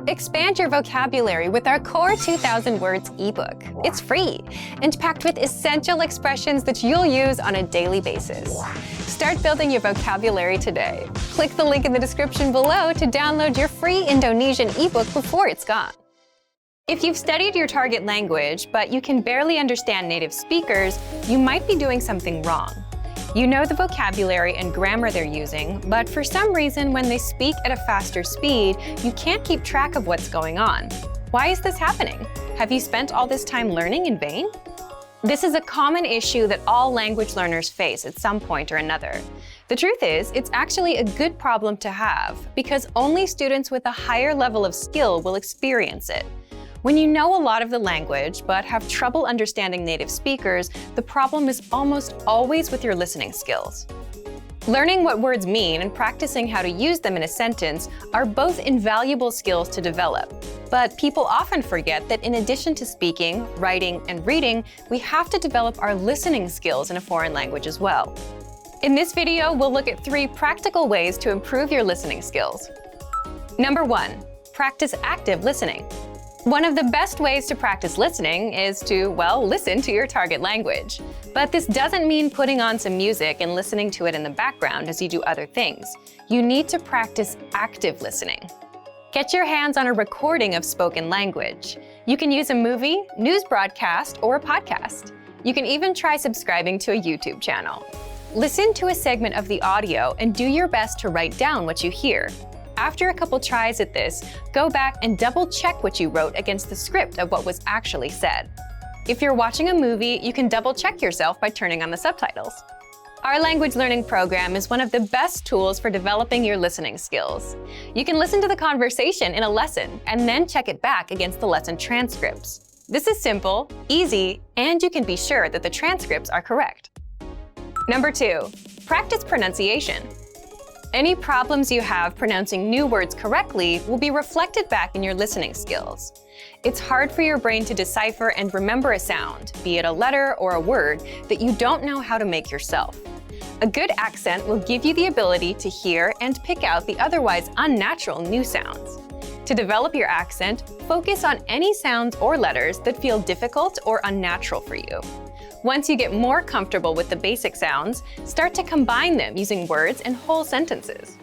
Expand your vocabulary with our Core 2000 Words ebook. It's free and packed with essential expressions that you'll use on a daily basis. Start building your vocabulary today. Click the link in the description below to download your free Indonesian ebook before it's gone. If you've studied your target language, but you can barely understand native speakers, you might be doing something wrong. You know the vocabulary and grammar they're using, but for some reason, when they speak at a faster speed, you can't keep track of what's going on. Why is this happening? Have you spent all this time learning in vain? This is a common issue that all language learners face at some point or another. The truth is, it's actually a good problem to have, because only students with a higher level of skill will experience it. When you know a lot of the language but have trouble understanding native speakers, the problem is almost always with your listening skills. Learning what words mean and practicing how to use them in a sentence are both invaluable skills to develop. But people often forget that in addition to speaking, writing, and reading, we have to develop our listening skills in a foreign language as well. In this video, we'll look at 3 practical ways to improve your listening skills. Number 1, practice active listening. One of the best ways to practice listening is to, listen to your target language. But this doesn't mean putting on some music and listening to it in the background as you do other things. You need to practice active listening. Get your hands on a recording of spoken language. You can use a movie, news broadcast, or a podcast. You can even try subscribing to a YouTube channel. Listen to a segment of the audio and do your best to write down what you hear. After a couple tries at this, go back and double-check what you wrote against the script of what was actually said. If you're watching a movie, you can double-check yourself by turning on the subtitles. Our language learning program is one of the best tools for developing your listening skills. You can listen to the conversation in a lesson and then check it back against the lesson transcripts. This is simple, easy, and you can be sure that the transcripts are correct. Number 2, practice pronunciation. Any problems you have pronouncing new words correctly will be reflected back in your listening skills. It's hard for your brain to decipher and remember a sound, be it a letter or a word, that you don't know how to make yourself. A good accent will give you the ability to hear and pick out the otherwise unnatural new sounds. To develop your accent, focus on any sounds or letters that feel difficult or unnatural for you. Once you get more comfortable with the basic sounds, start to combine them using words and whole sentences.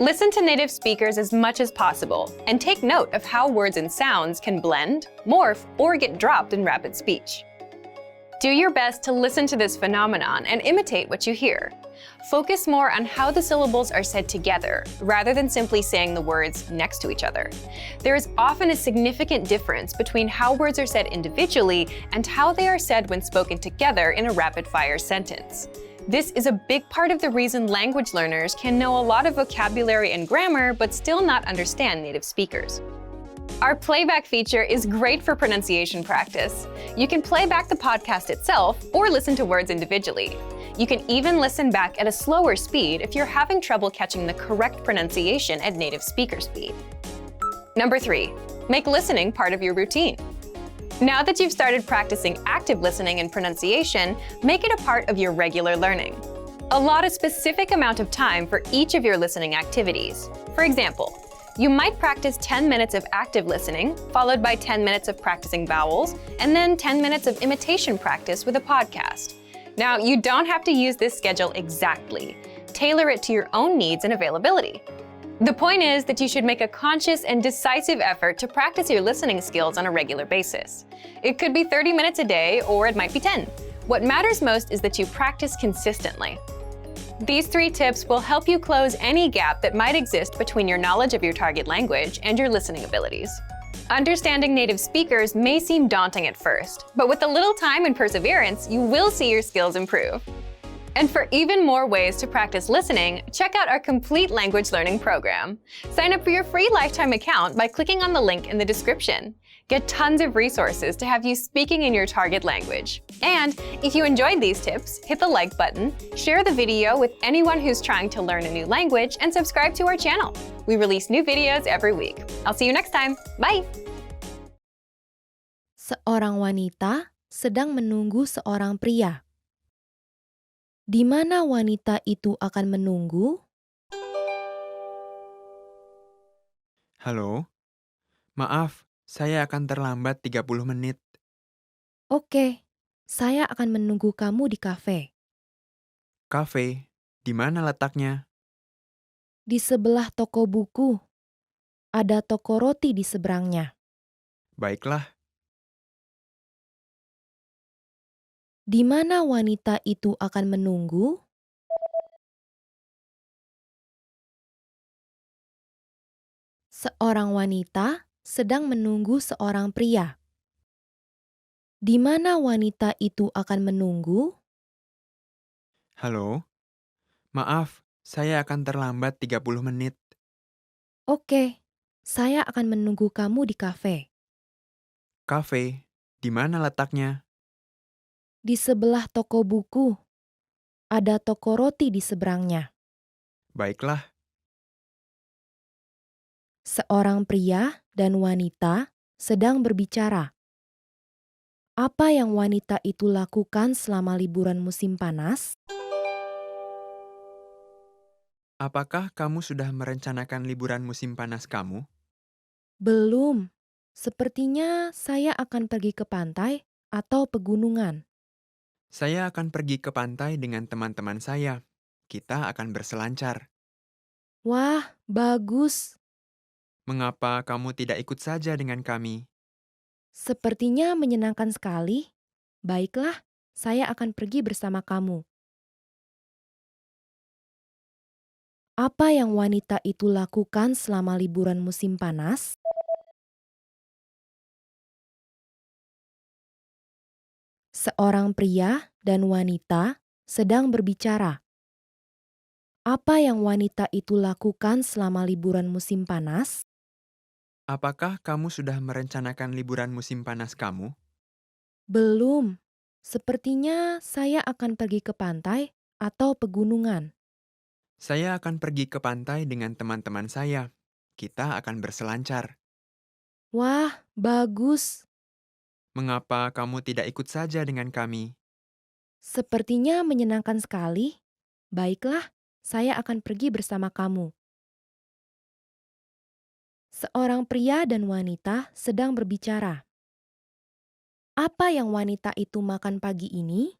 Listen to native speakers as much as possible and take note of how words and sounds can blend, morph, or get dropped in rapid speech. Do your best to listen to this phenomenon and imitate what you hear. Focus more on how the syllables are said together, rather than simply saying the words next to each other. There is often a significant difference between how words are said individually and how they are said when spoken together in a rapid-fire sentence. This is a big part of the reason language learners can know a lot of vocabulary and grammar but still not understand native speakers. Our playback feature is great for pronunciation practice. You can play back the podcast itself or listen to words individually. You can even listen back at a slower speed if you're having trouble catching the correct pronunciation at native speaker speed. Number 3, make listening part of your routine. Now that you've started practicing active listening and pronunciation, make it a part of your regular learning. Allot a specific amount of time for each of your listening activities. For example, you might practice 10 minutes of active listening, followed by 10 minutes of practicing vowels, and then 10 minutes of imitation practice with a podcast. Now, you don't have to use this schedule exactly. Tailor it to your own needs and availability. The point is that you should make a conscious and decisive effort to practice your listening skills on a regular basis. It could be 30 minutes a day, or it might be 10. What matters most is that you practice consistently. These 3 tips will help you close any gap that might exist between your knowledge of your target language and your listening abilities. Understanding native speakers may seem daunting at first, but with a little time and perseverance, you will see your skills improve. And for even more ways to practice listening, check out our complete language learning program. Sign up for your free lifetime account by clicking on the link in the description. Get tons of resources to have you speaking in your target language. And if you enjoyed these tips, hit the like button, share the video with anyone who's trying to learn a new language, and subscribe to our channel. We release new videos every week. I'll see you next time. Bye! Seorang wanita sedang menunggu seorang pria. Di mana wanita itu akan menunggu? Halo, Maaf, saya akan terlambat 30 menit. Oke, saya akan menunggu kamu di kafe. Kafe, di mana letaknya? Di sebelah toko buku, ada toko roti di seberangnya. Baiklah, Di mana wanita itu akan menunggu? Seorang wanita sedang menunggu seorang pria. Di mana wanita itu akan menunggu? halo. Maaf, saya akan terlambat 30 menit. Oke, saya akan menunggu kamu di kafe. Kafe, di mana letaknya? Di sebelah toko buku, ada toko roti di seberangnya. Baiklah, Seorang pria dan wanita sedang berbicara. Apa yang wanita itu lakukan selama liburan musim panas? apakah kamu sudah merencanakan liburan musim panas kamu? Belum. Sepertinya saya akan pergi ke pantai atau pegunungan. Saya akan pergi ke pantai dengan teman-teman saya. Kita akan berselancar. Wah, bagus. Mengapa kamu tidak ikut saja dengan kami? Sepertinya menyenangkan sekali. Baiklah, saya akan pergi bersama kamu. Apa yang wanita itu lakukan selama liburan musim panas? Seorang pria dan wanita sedang berbicara. Apa yang wanita itu lakukan selama liburan musim panas? Apakah kamu sudah merencanakan liburan musim panas kamu? Belum. Sepertinya saya akan pergi ke pantai atau pegunungan. Saya akan pergi ke pantai dengan teman-teman saya. Kita akan berselancar. Wah, bagus. Mengapa kamu tidak ikut saja dengan kami? Sepertinya menyenangkan sekali. Baiklah, saya akan pergi bersama kamu. Seorang pria dan wanita sedang berbicara. Apa yang wanita itu makan pagi ini?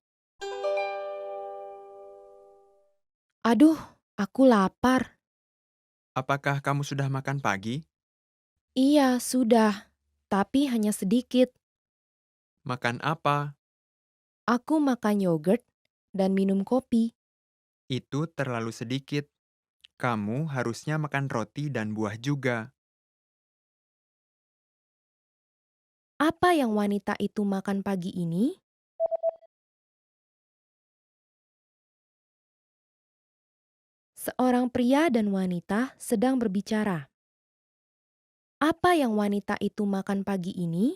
Aduh, aku lapar. Apakah kamu sudah makan pagi? Iya, sudah. Tapi hanya sedikit. Makan apa? Aku makan yogurt dan minum kopi. Itu terlalu sedikit. Kamu harusnya makan roti dan buah juga. Apa yang wanita itu makan pagi ini? Seorang pria dan wanita sedang berbicara. Apa yang wanita itu makan pagi ini?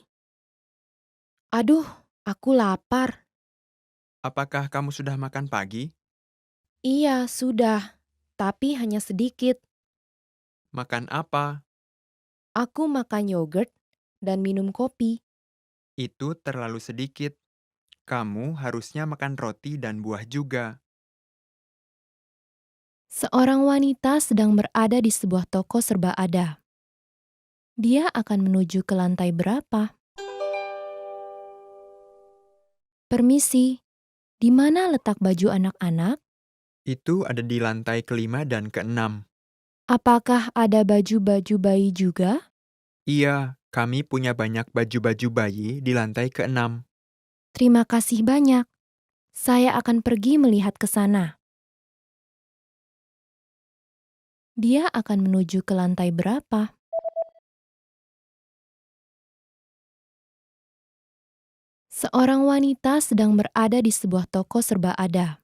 Aduh, aku lapar. Apakah kamu sudah makan pagi? Iya, sudah. Tapi hanya sedikit. Makan apa? Aku makan yogurt dan minum kopi. Itu terlalu sedikit. Kamu harusnya makan roti dan buah juga. Seorang wanita sedang berada di sebuah toko serba ada. Dia akan menuju ke lantai berapa? Permisi, di mana letak baju anak-anak? Itu ada di lantai kelima dan keenam. Apakah ada baju-baju bayi juga? Iya, kami punya banyak baju-baju bayi di lantai keenam. Terima kasih banyak. Saya akan pergi melihat ke sana. Dia akan menuju ke lantai berapa? Seorang wanita sedang berada di sebuah toko serba ada.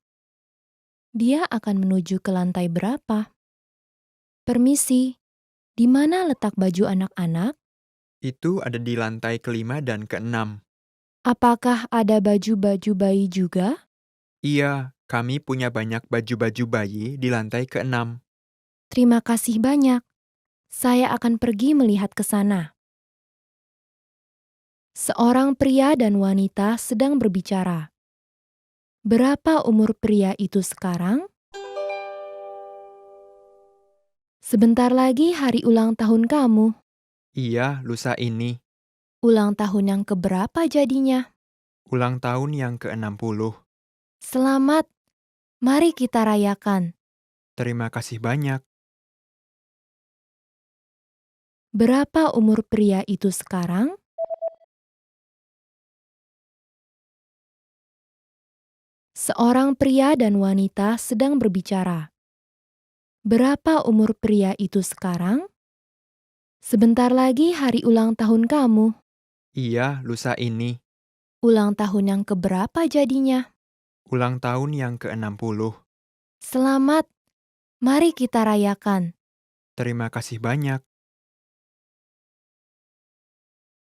Dia akan menuju ke lantai berapa? Permisi, di mana letak baju anak-anak? Itu ada di lantai kelima dan keenam. Apakah ada baju-baju bayi juga? Iya, kami punya banyak baju-baju bayi di lantai keenam. Terima kasih banyak. Saya akan pergi melihat ke sana. Seorang pria dan wanita sedang berbicara. Berapa umur pria itu sekarang? Sebentar lagi hari ulang tahun kamu. Iya, lusa ini. Ulang tahun yang keberapa jadinya? Ulang tahun yang ke-60. Selamat, mari kita rayakan. Terima kasih banyak. Berapa umur pria itu sekarang? Seorang pria dan wanita sedang berbicara. Berapa umur pria itu sekarang? Sebentar lagi hari ulang tahun kamu. Iya, lusa ini. Ulang tahun yang keberapa jadinya? Ulang tahun yang ke-60. Selamat, mari kita rayakan. Terima kasih banyak.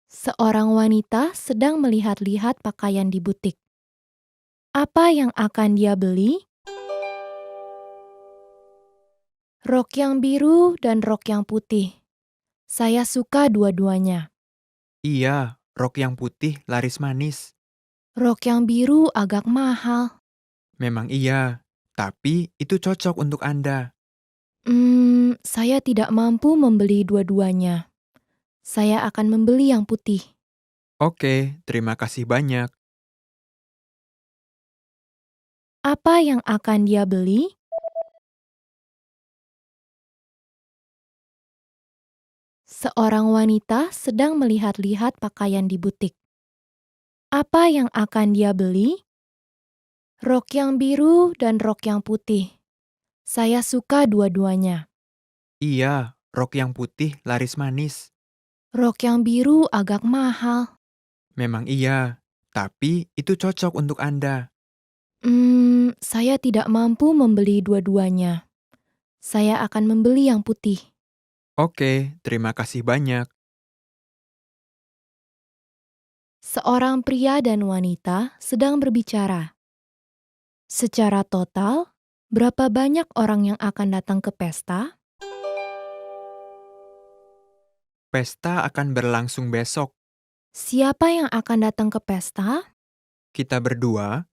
Seorang wanita sedang melihat-lihat pakaian di butik. Apa yang akan dia beli? Rok yang biru dan rok yang putih. Saya suka dua-duanya. Iya, rok yang putih laris manis. Rok yang biru agak mahal. Memang iya, tapi itu cocok untuk Anda. Saya tidak mampu membeli dua-duanya. Saya akan membeli yang putih. Oke, terima kasih banyak. Apa yang akan dia beli? Seorang wanita sedang melihat-lihat pakaian di butik. Apa yang akan dia beli? Rok yang biru dan rok yang putih. Saya suka dua-duanya. Iya, rok yang putih laris manis. Rok yang biru agak mahal. Memang iya, tapi itu cocok untuk Anda. Saya tidak mampu membeli dua-duanya. Saya akan membeli yang putih. Oke, terima kasih banyak. Seorang pria dan wanita sedang berbicara. Secara total, berapa banyak orang yang akan datang ke pesta? Pesta akan berlangsung besok. Siapa yang akan datang ke pesta? Kita berdua,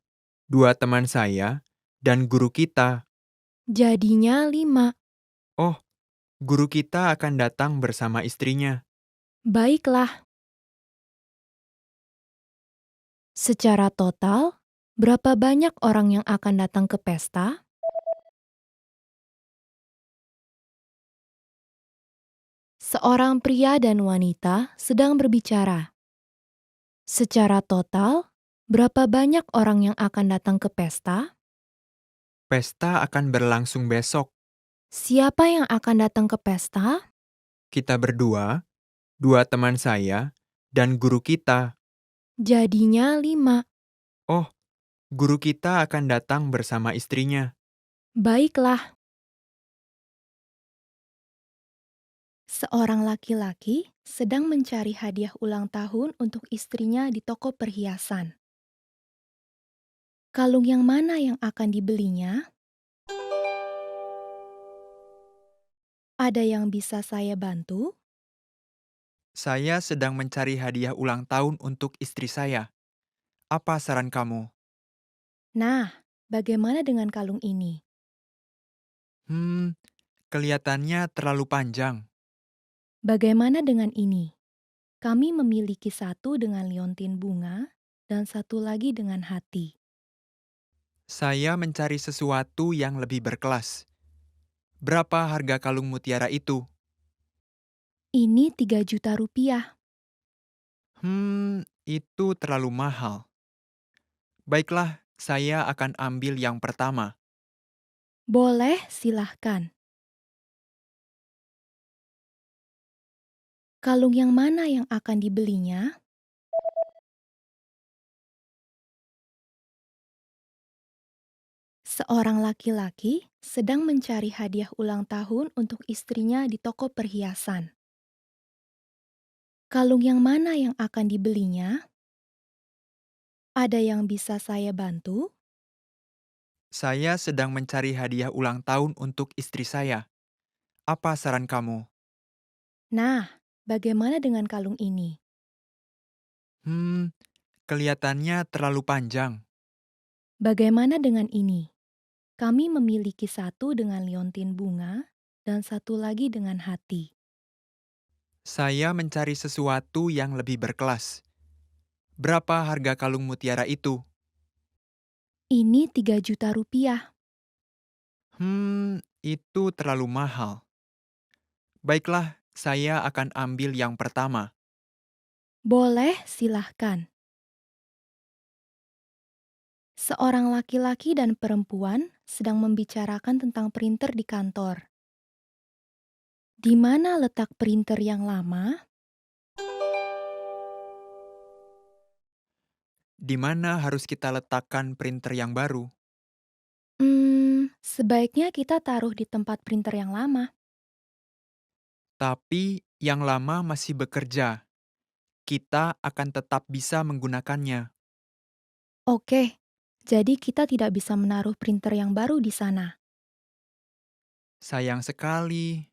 dua teman saya, dan guru kita. Jadinya 5. Oh, guru kita akan datang bersama istrinya. Baiklah. Secara total, berapa banyak orang yang akan datang ke pesta? Seorang pria dan wanita sedang berbicara. Secara total, berapa banyak orang yang akan datang ke pesta? Pesta akan berlangsung besok. Siapa yang akan datang ke pesta? Kita berdua, dua teman saya, dan guru kita. Jadinya 5. Oh, guru kita akan datang bersama istrinya. Baiklah. Seorang laki-laki sedang mencari hadiah ulang tahun untuk istrinya di toko perhiasan. Kalung yang mana yang akan dibelinya? Ada yang bisa saya bantu? Saya sedang mencari hadiah ulang tahun untuk istri saya. Apa saran kamu? Nah, bagaimana dengan kalung ini? Kelihatannya terlalu panjang. Bagaimana dengan ini? Kami memiliki satu dengan liontin bunga dan satu lagi dengan hati. Saya mencari sesuatu yang lebih berkelas. Berapa harga kalung mutiara itu? Ini 3 juta rupiah. Itu terlalu mahal. Baiklah, saya akan ambil yang pertama. Boleh, silahkan. Kalung yang mana yang akan dibelinya? Seorang laki-laki sedang mencari hadiah ulang tahun untuk istrinya di toko perhiasan. Kalung yang mana yang akan dibelinya? Ada yang bisa saya bantu? Saya sedang mencari hadiah ulang tahun untuk istri saya. Apa saran kamu? Nah, bagaimana dengan kalung ini? Kelihatannya terlalu panjang. Bagaimana dengan ini? Kami memiliki satu dengan liontin bunga dan satu lagi dengan hati. Saya mencari sesuatu yang lebih berkelas. Berapa harga kalung mutiara itu? Ini 3 juta rupiah. Itu terlalu mahal. Baiklah, saya akan ambil yang pertama. Boleh, silahkan. Seorang laki-laki dan perempuan sedang membicarakan tentang printer di kantor. Di mana letak printer yang lama? Di mana harus kita letakkan printer yang baru? Sebaiknya kita taruh di tempat printer yang lama. Tapi yang lama masih bekerja. Kita akan tetap bisa menggunakannya. Oke, jadi kita tidak bisa menaruh printer yang baru di sana. Sayang sekali.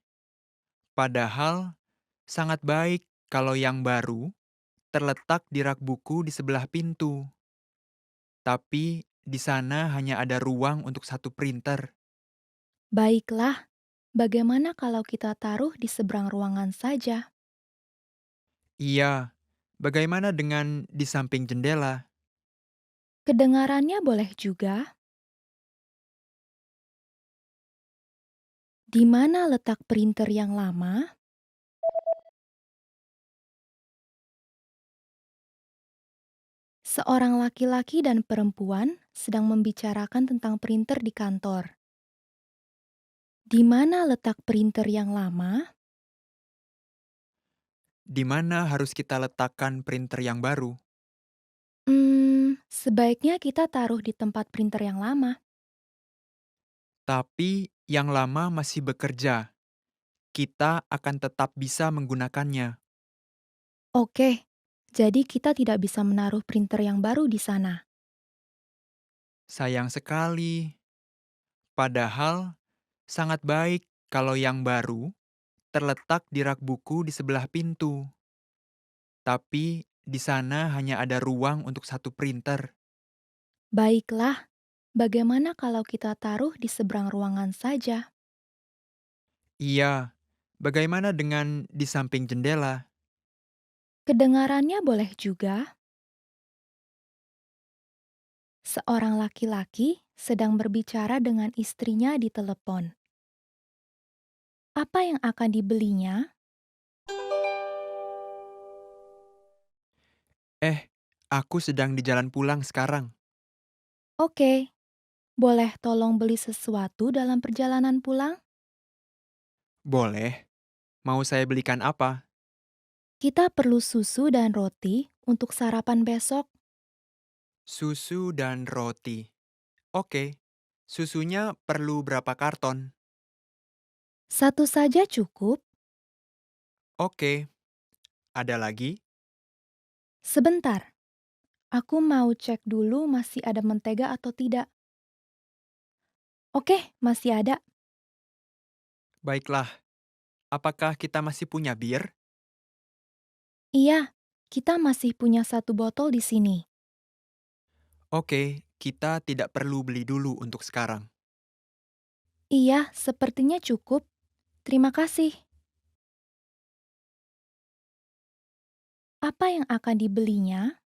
Padahal sangat baik kalau yang baru terletak di rak buku di sebelah pintu. Tapi di sana hanya ada ruang untuk satu printer. Baiklah, bagaimana kalau kita taruh di seberang ruangan saja? Iya, bagaimana dengan di samping jendela? Kedengarannya boleh juga. Di mana letak printer yang lama? Seorang laki-laki dan perempuan sedang membicarakan tentang printer di kantor. Di mana letak printer yang lama? Di mana harus kita letakkan printer yang baru? Sebaiknya kita taruh di tempat printer yang lama. Tapi yang lama masih bekerja. Kita akan tetap bisa menggunakannya. Oke, jadi kita tidak bisa menaruh printer yang baru di sana. Sayang sekali. Padahal sangat baik kalau yang baru terletak di rak buku di sebelah pintu. Tapi di sana hanya ada ruang untuk satu printer. Baiklah, bagaimana kalau kita taruh di seberang ruangan saja? Iya, bagaimana dengan di samping jendela? Kedengarannya boleh juga. Seorang laki-laki sedang berbicara dengan istrinya di telepon. Apa yang akan dibelinya? Aku sedang di jalan pulang sekarang. Oke, boleh tolong beli sesuatu dalam perjalanan pulang? Boleh. Mau saya belikan apa? Kita perlu susu dan roti untuk sarapan besok. Susu dan roti. Oke. Susunya perlu berapa karton? Satu saja cukup. Oke. Ada lagi? Sebentar, aku mau cek dulu masih ada mentega atau tidak. Oke, masih ada. Baiklah. Apakah kita masih punya bir? Iya, kita masih punya 1 botol di sini. Oke, kita tidak perlu beli dulu untuk sekarang. Iya, sepertinya cukup. Terima kasih. Apa yang akan dibelinya?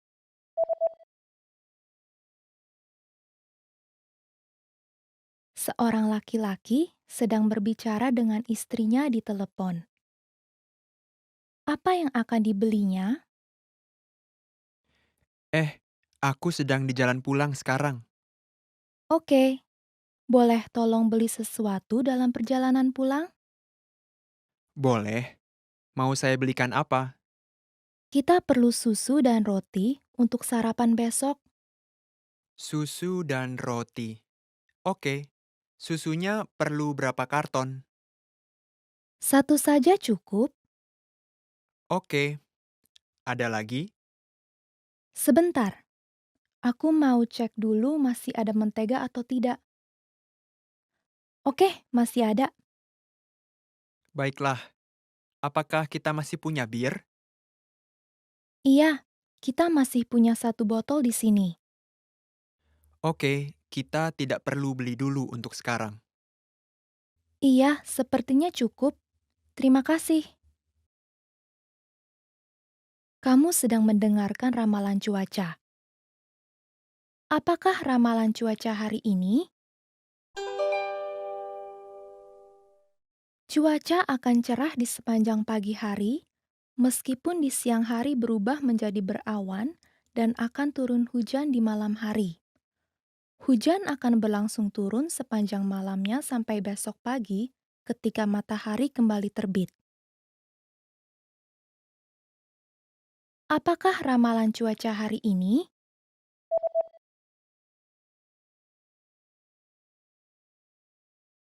Seorang laki-laki sedang berbicara dengan istrinya di telepon. Apa yang akan dibelinya? Aku sedang di jalan pulang sekarang. Oke, boleh tolong beli sesuatu dalam perjalanan pulang? Boleh. Mau saya belikan apa? Kita perlu susu dan roti untuk sarapan besok. Susu dan roti. Oke. Susunya perlu berapa karton? Satu saja cukup. Oke. Ada lagi? Sebentar, aku mau cek dulu masih ada mentega atau tidak. Oke, masih ada. Baiklah. Apakah kita masih punya bir? Iya, kita masih punya 1 botol di sini. Oke, kita tidak perlu beli dulu untuk sekarang. Iya, sepertinya cukup. Terima kasih. Kamu sedang mendengarkan ramalan cuaca. Apakah ramalan cuaca hari ini? Cuaca akan cerah di sepanjang pagi hari, meskipun di siang hari berubah menjadi berawan dan akan turun hujan di malam hari. Hujan akan berlangsung turun sepanjang malamnya sampai besok pagi ketika matahari kembali terbit. Apakah ramalan cuaca hari ini?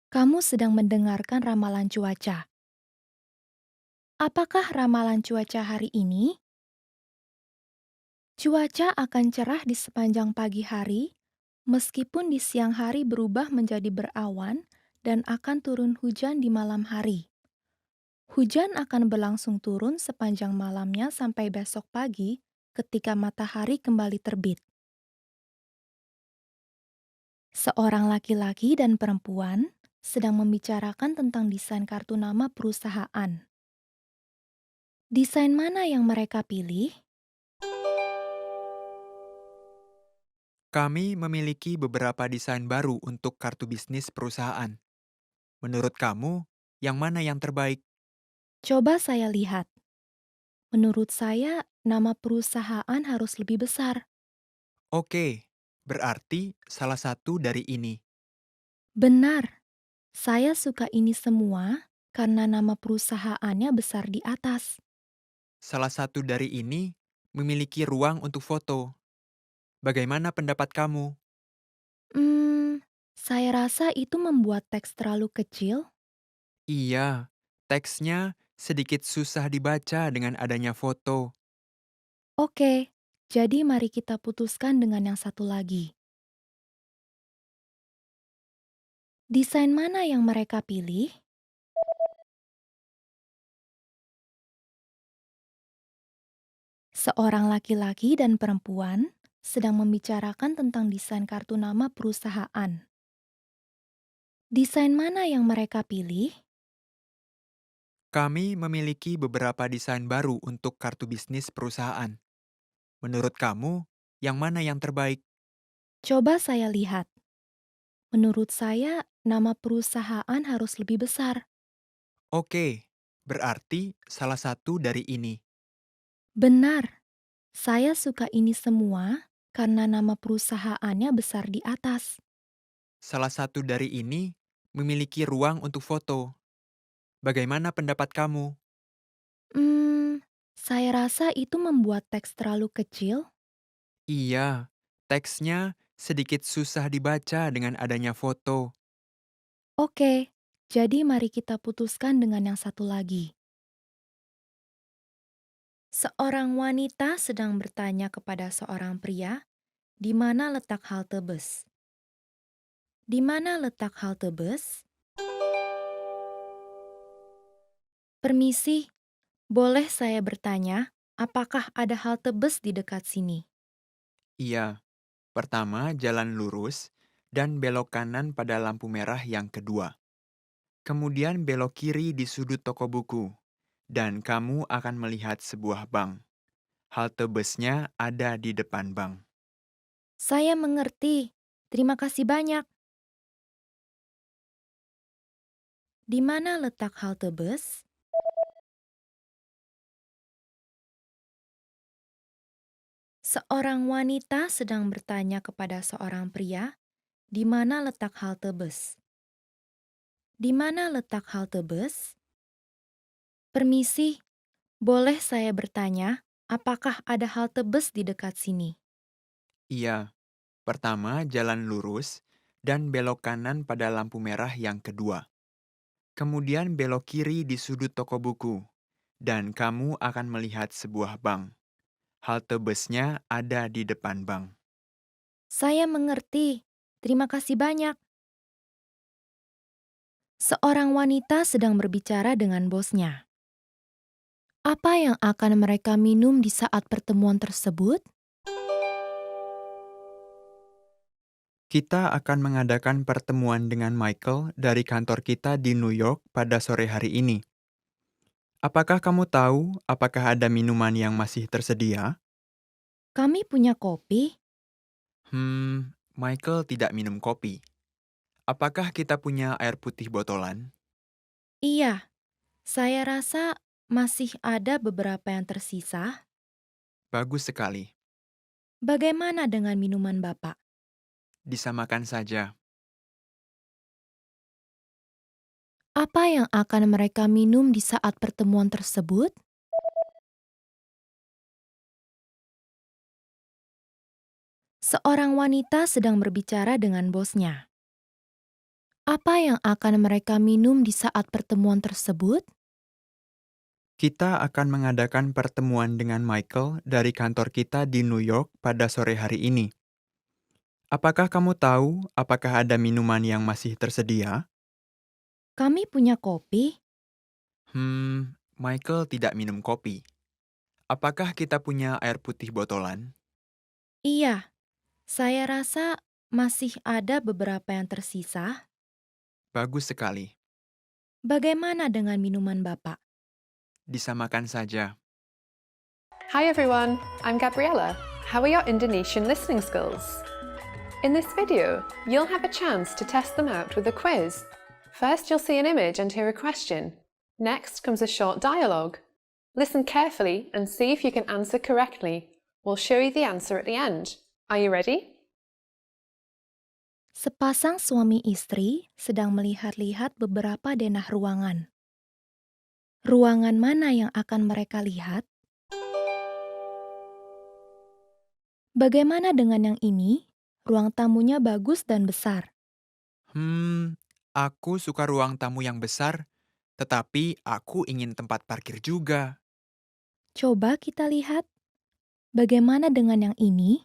Kamu sedang mendengarkan ramalan cuaca. Apakah ramalan cuaca hari ini? Cuaca akan cerah di sepanjang pagi hari, meskipun di siang hari berubah menjadi berawan dan akan turun hujan di malam hari. Hujan akan berlangsung turun sepanjang malamnya sampai besok pagi ketika matahari kembali terbit. Seorang laki-laki dan perempuan sedang membicarakan tentang desain kartu nama perusahaan. Desain mana yang mereka pilih? Kami memiliki beberapa desain baru untuk kartu bisnis perusahaan. Menurut kamu, yang mana yang terbaik? Coba saya lihat. Menurut saya, nama perusahaan harus lebih besar. Oke, berarti salah satu dari ini. Benar, saya suka ini semua karena nama perusahaannya besar di atas. Salah satu dari ini memiliki ruang untuk foto. Bagaimana pendapat kamu? Saya rasa itu membuat teks terlalu kecil. Iya, teksnya sedikit susah dibaca dengan adanya foto. Oke, jadi mari kita putuskan dengan yang satu lagi. Desain mana yang mereka pilih? Seorang laki-laki dan perempuan sedang membicarakan tentang desain kartu nama perusahaan. Desain mana yang mereka pilih? Kami memiliki beberapa desain baru untuk kartu bisnis perusahaan. Menurut kamu, yang mana yang terbaik? Coba saya lihat. Menurut saya, nama perusahaan harus lebih besar. Oke, berarti salah satu dari ini. Benar, saya suka ini semua karena nama perusahaannya besar di atas. Salah satu dari ini memiliki ruang untuk foto. Bagaimana pendapat kamu? Saya rasa itu membuat teks terlalu kecil. Iya, teksnya sedikit susah dibaca dengan adanya foto. Oke, jadi mari kita putuskan dengan yang satu lagi. Seorang wanita sedang bertanya kepada seorang pria, di mana letak halte bus? Di mana letak halte bus? Permisi, boleh saya bertanya, apakah ada halte bus di dekat sini? Iya, pertama jalan lurus dan belok kanan pada lampu merah yang kedua. Kemudian belok kiri di sudut toko buku, dan kamu akan melihat sebuah bank. Halte busnya ada di depan bank. Saya mengerti. Terima kasih banyak. Di mana letak halte bus? Seorang wanita sedang bertanya kepada seorang pria, di mana letak halte bus? Di mana letak halte bus? Permisi, boleh saya bertanya, apakah ada halte bus di dekat sini? Iya, pertama jalan lurus dan belok kanan pada lampu merah yang kedua. Kemudian belok kiri di sudut toko buku, dan kamu akan melihat sebuah bank. Halte busnya ada di depan bank. Saya mengerti. Terima kasih banyak. Seorang wanita sedang berbicara dengan bosnya. Apa yang akan mereka minum di saat pertemuan tersebut? Kita akan mengadakan pertemuan dengan Michael dari kantor kita di New York pada sore hari ini. Apakah kamu tahu apakah ada minuman yang masih tersedia? Kami punya kopi. Michael tidak minum kopi. Apakah kita punya air putih botolan? Iya, saya rasa masih ada beberapa yang tersisa. Bagus sekali. Bagaimana dengan minuman Bapak? Disamakan saja. Apa yang akan mereka minum di saat pertemuan tersebut? Seorang wanita sedang berbicara dengan bosnya. Apa yang akan mereka minum di saat pertemuan tersebut? Kita akan mengadakan pertemuan dengan Michael dari kantor kita di New York pada sore hari ini. Apakah kamu tahu apakah ada minuman yang masih tersedia? Kami punya kopi. Michael tidak minum kopi. Apakah kita punya air putih botolan? Iya, saya rasa masih ada beberapa yang tersisa. Bagus sekali. Bagaimana dengan minuman Bapak? Disamakan saja. Hi everyone, I'm Gabriella. How are your Indonesian listening skills? In this video, you'll have a chance to test them out with a quiz. First, you'll see an image and hear a question. Next comes a short dialogue. Listen carefully and see if you can answer correctly. We'll show you the answer at the end. Are you ready? Sepasang suami istri sedang melihat-lihat beberapa denah ruangan. Ruangan mana yang akan mereka lihat? Bagaimana dengan yang ini? Ruang tamunya bagus dan besar. Aku suka ruang tamu yang besar, tetapi aku ingin tempat parkir juga. Coba kita lihat. Bagaimana dengan yang ini?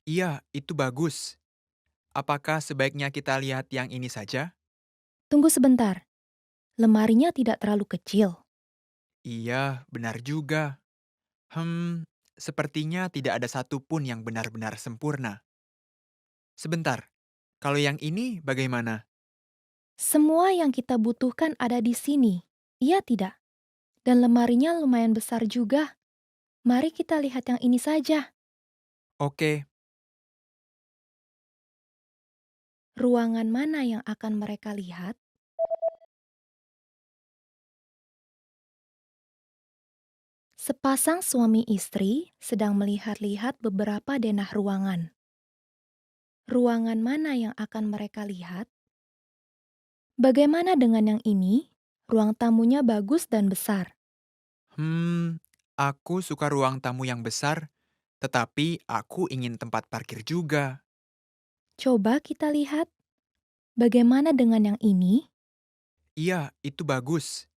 Iya, itu bagus. Apakah sebaiknya kita lihat yang ini saja? Tunggu sebentar. Lemarinya tidak terlalu kecil. Iya, benar juga. Sepertinya tidak ada satupun yang benar-benar sempurna. Sebentar, kalau yang ini bagaimana? Semua yang kita butuhkan ada di sini. Iya tidak? Dan lemarinya lumayan besar juga. Mari kita lihat yang ini saja. Oke, Ruangan mana yang akan mereka lihat? Sepasang suami istri sedang melihat-lihat beberapa denah ruangan. Ruangan mana yang akan mereka lihat? Bagaimana dengan yang ini? Ruang tamunya bagus dan besar. aku suka ruang tamu yang besar, tetapi aku ingin tempat parkir juga. Coba kita lihat. Bagaimana dengan yang ini? Iya, itu bagus.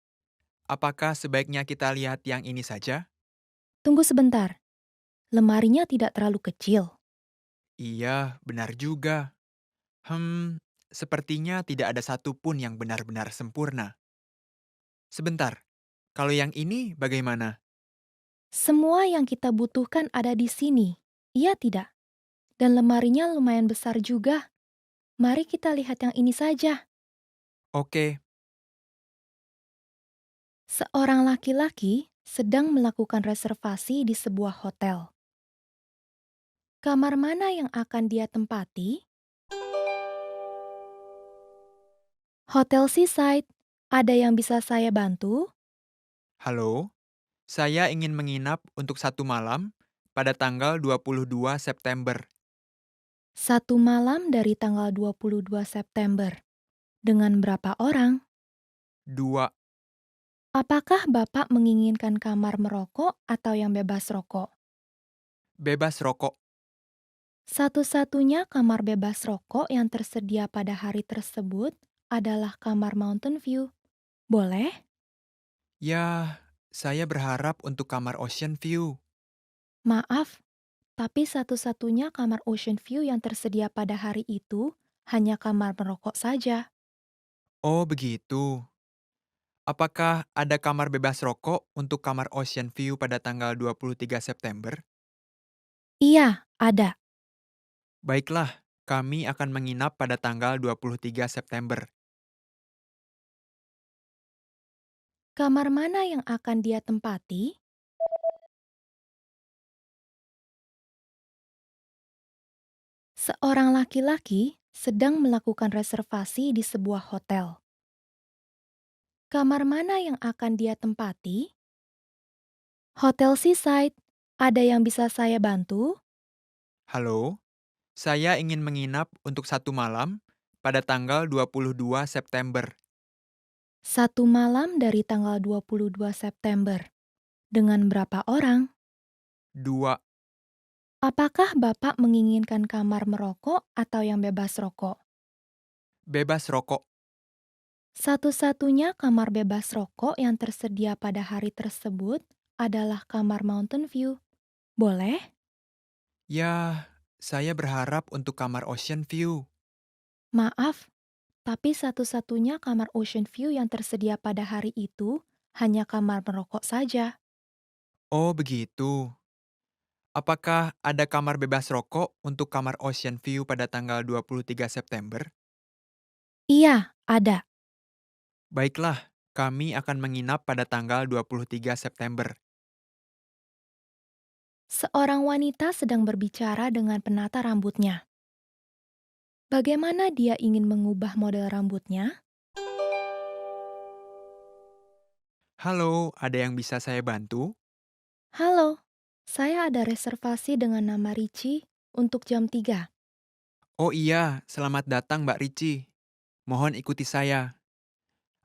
Apakah sebaiknya kita lihat yang ini saja? Tunggu sebentar. Lemarinya tidak terlalu kecil. Iya, benar juga. Sepertinya tidak ada satupun yang benar-benar sempurna. Sebentar, kalau yang ini bagaimana? Semua yang kita butuhkan ada di sini. Iya tidak? Dan lemarinya lumayan besar juga. Mari kita lihat yang ini saja. Oke, Seorang laki-laki sedang melakukan reservasi di sebuah hotel. Kamar mana yang akan dia tempati? Hotel Seaside. Ada yang bisa saya bantu? halo. Saya ingin menginap untuk 1 malam pada tanggal 22 September. 1 malam dari tanggal 22 September. Dengan berapa orang? 2, Apakah Bapak menginginkan kamar merokok atau yang bebas rokok? bebas rokok. Satu-satunya kamar bebas rokok yang tersedia pada hari tersebut adalah kamar Mountain View. Boleh? Ya, saya berharap untuk kamar Ocean View. Maaf, tapi satu-satunya kamar Ocean View yang tersedia pada hari itu hanya kamar merokok saja. Oh, begitu. Apakah ada kamar bebas rokok untuk kamar Ocean View pada tanggal 23 September? Iya, ada. Baiklah, kami akan menginap pada tanggal 23 September. Kamar mana yang akan dia tempati? Seorang laki-laki sedang melakukan reservasi di sebuah hotel. Kamar mana yang akan dia tempati? Hotel Seaside. Ada yang bisa saya bantu? Halo, saya ingin menginap untuk 1 malam pada tanggal 22 September. 1 malam dari tanggal 22 September. Dengan berapa orang? 2, Apakah Bapak menginginkan kamar merokok atau yang bebas rokok? bebas rokok. Satu-satunya kamar bebas rokok yang tersedia pada hari tersebut adalah kamar Mountain View. Boleh? Ya, saya berharap untuk kamar Ocean View. Maaf, tapi satu-satunya kamar Ocean View yang tersedia pada hari itu hanya kamar merokok saja. Oh, begitu. Apakah ada kamar bebas rokok untuk kamar Ocean View pada tanggal 23 September? Iya, ada. Baiklah, kami akan menginap pada tanggal 23 September. Seorang wanita sedang berbicara dengan penata rambutnya. Bagaimana dia ingin mengubah model rambutnya? Halo, ada yang bisa saya bantu? Halo, saya ada reservasi dengan nama Richie untuk jam 3. Oh iya, selamat datang Mbak Ricci. Mohon ikuti saya.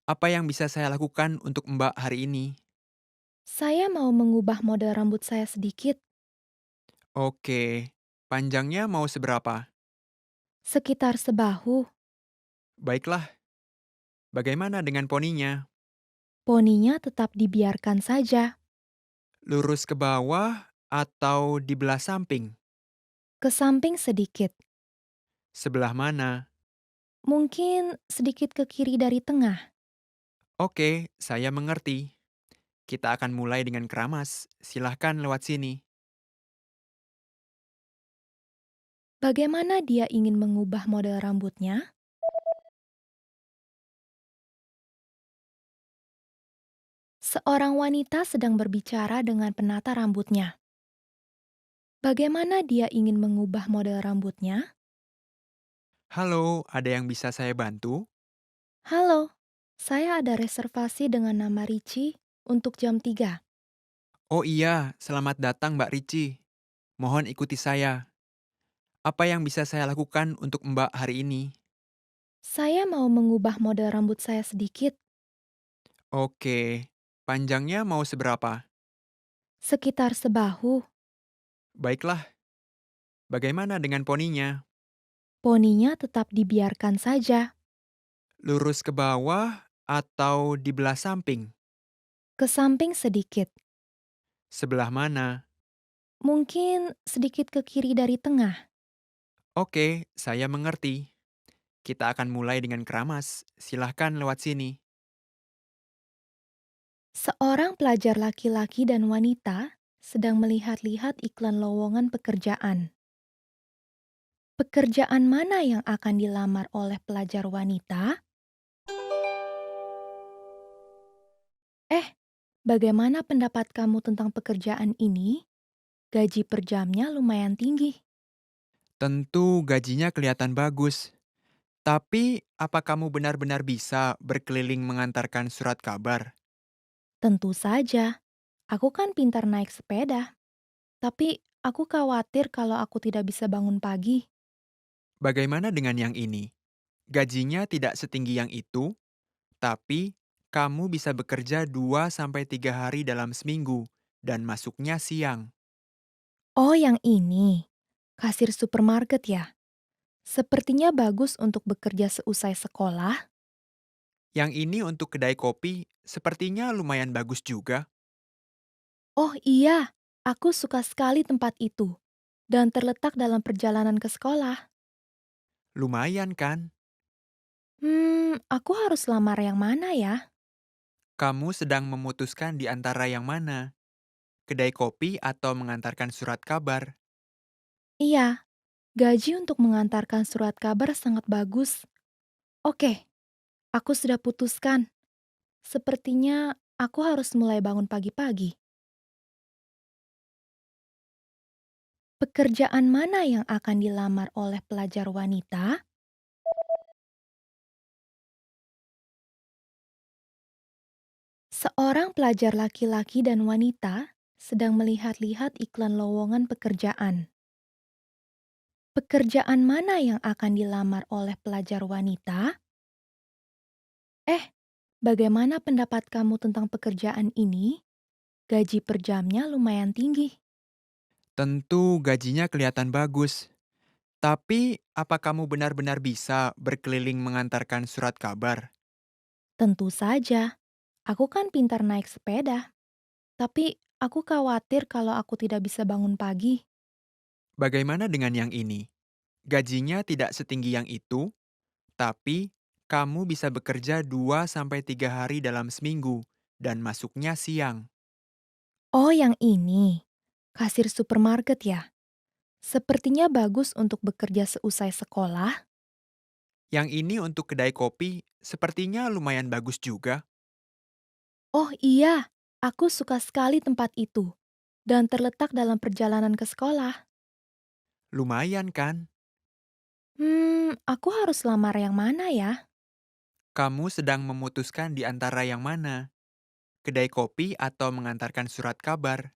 Apa yang bisa saya lakukan untuk Mbak hari ini? Saya mau mengubah model rambut saya sedikit, Oke, panjangnya mau seberapa? sekitar sebahu. Baiklah, bagaimana dengan poninya? Poninya tetap dibiarkan saja, Lurus ke bawah atau di belah samping? ke samping sedikit. Sebelah mana? Mungkin sedikit ke kiri dari tengah. Oke, saya mengerti. Kita akan mulai dengan keramas. Silahkan lewat sini. Bagaimana dia ingin mengubah model rambutnya? Seorang wanita sedang berbicara dengan penata rambutnya. Bagaimana dia ingin mengubah model rambutnya? Halo, ada yang bisa saya bantu? Halo, saya ada reservasi dengan nama Richie untuk jam 3. Oh iya, selamat datang Mbak Ricci. Mohon ikuti saya. Apa yang bisa saya lakukan untuk Mbak hari ini? Saya mau mengubah model rambut saya sedikit, Oke, panjangnya mau seberapa? sekitar sebahu. Baiklah, bagaimana dengan poninya? Poninya tetap dibiarkan saja, Lurus ke bawah atau di belah samping? ke samping sedikit. Sebelah mana? Mungkin sedikit ke kiri dari tengah. Oke, saya mengerti. Kita akan mulai dengan keramas. Silahkan lewat sini. Seorang pelajar laki-laki dan wanita sedang melihat-lihat iklan lowongan pekerjaan. Pekerjaan mana yang akan dilamar oleh pelajar wanita? Eh, bagaimana pendapat kamu tentang pekerjaan ini? Gaji per jamnya lumayan tinggi. Tentu gajinya kelihatan bagus. Tapi, apa kamu benar-benar bisa berkeliling mengantarkan surat kabar? Tentu saja, aku kan pintar naik sepeda. Tapi aku khawatir kalau aku tidak bisa bangun pagi. Bagaimana dengan yang ini? Gajinya tidak setinggi yang itu, tapi kamu bisa bekerja 2 sampai 3 hari dalam seminggu dan masuknya siang. Oh, yang ini. Kasir supermarket ya? Sepertinya bagus untuk bekerja seusai sekolah. Yang ini untuk kedai kopi sepertinya lumayan bagus juga. Oh iya, aku suka sekali tempat itu. Dan terletak dalam perjalanan ke sekolah. Lumayan kan? Aku harus lamar yang mana ya? Kamu sedang memutuskan di antara yang mana? Kedai kopi atau mengantarkan surat kabar? Iya, gaji untuk mengantarkan surat kabar sangat bagus. Oke, aku sudah putuskan. Sepertinya aku harus mulai bangun pagi-pagi. Pekerjaan mana yang akan dilamar oleh pelajar wanita? Seorang pelajar laki-laki dan wanita sedang melihat-lihat iklan lowongan pekerjaan. Pekerjaan mana yang akan dilamar oleh pelajar wanita? Eh, bagaimana pendapat kamu tentang pekerjaan ini? Gaji per jamnya lumayan tinggi. Tentu gajinya kelihatan bagus. Tapi, apa kamu benar-benar bisa berkeliling mengantarkan surat kabar? Tentu saja, aku kan pintar naik sepeda. Tapi aku khawatir kalau aku tidak bisa bangun pagi. Bagaimana dengan yang ini? Gajinya tidak setinggi yang itu, tapi kamu bisa bekerja 2 sampai 3 hari dalam seminggu dan masuknya siang. Oh, yang ini. Kasir supermarket ya? Sepertinya bagus untuk bekerja seusai sekolah. Yang ini untuk kedai kopi sepertinya lumayan bagus juga. Oh iya, aku suka sekali tempat itu. Dan terletak dalam perjalanan ke sekolah. Lumayan kan? Aku harus lamar yang mana ya? Kamu sedang memutuskan di antara yang mana? Kedai kopi atau mengantarkan surat kabar?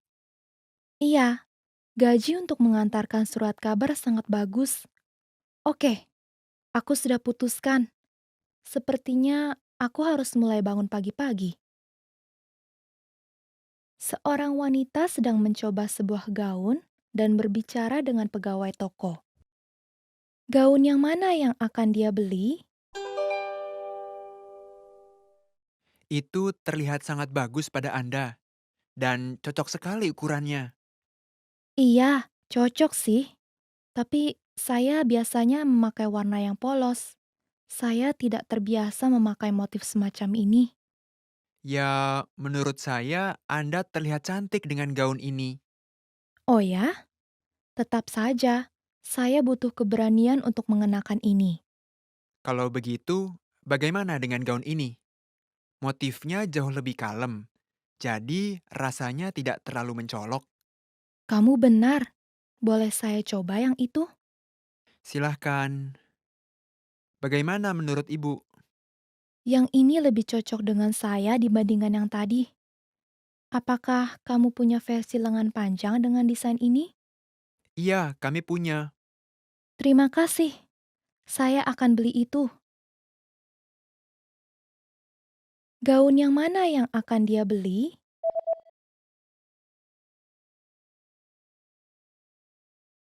Iya, gaji untuk mengantarkan surat kabar sangat bagus. Oke, aku sudah putuskan. Sepertinya aku harus mulai bangun pagi-pagi. Seorang wanita sedang mencoba sebuah gaun dan berbicara dengan pegawai toko. Gaun yang mana yang akan dia beli? Itu terlihat sangat bagus pada Anda dan cocok sekali ukurannya. Iya, cocok sih. Tapi saya biasanya memakai warna yang polos. Saya tidak terbiasa memakai motif semacam ini. Ya, menurut saya Anda terlihat cantik dengan gaun ini. Oh ya? Tetap saja, saya butuh keberanian untuk mengenakan ini. Kalau begitu, bagaimana dengan gaun ini? Motifnya jauh lebih kalem, jadi rasanya tidak terlalu mencolok. Kamu benar. Boleh saya coba yang itu? Silahkan, bagaimana menurut Ibu? Yang ini lebih cocok dengan saya dibandingkan yang tadi. Apakah kamu punya versi lengan panjang dengan desain ini? Iya, kami punya. Terima kasih. Saya akan beli itu. Gaun yang mana yang akan dia beli?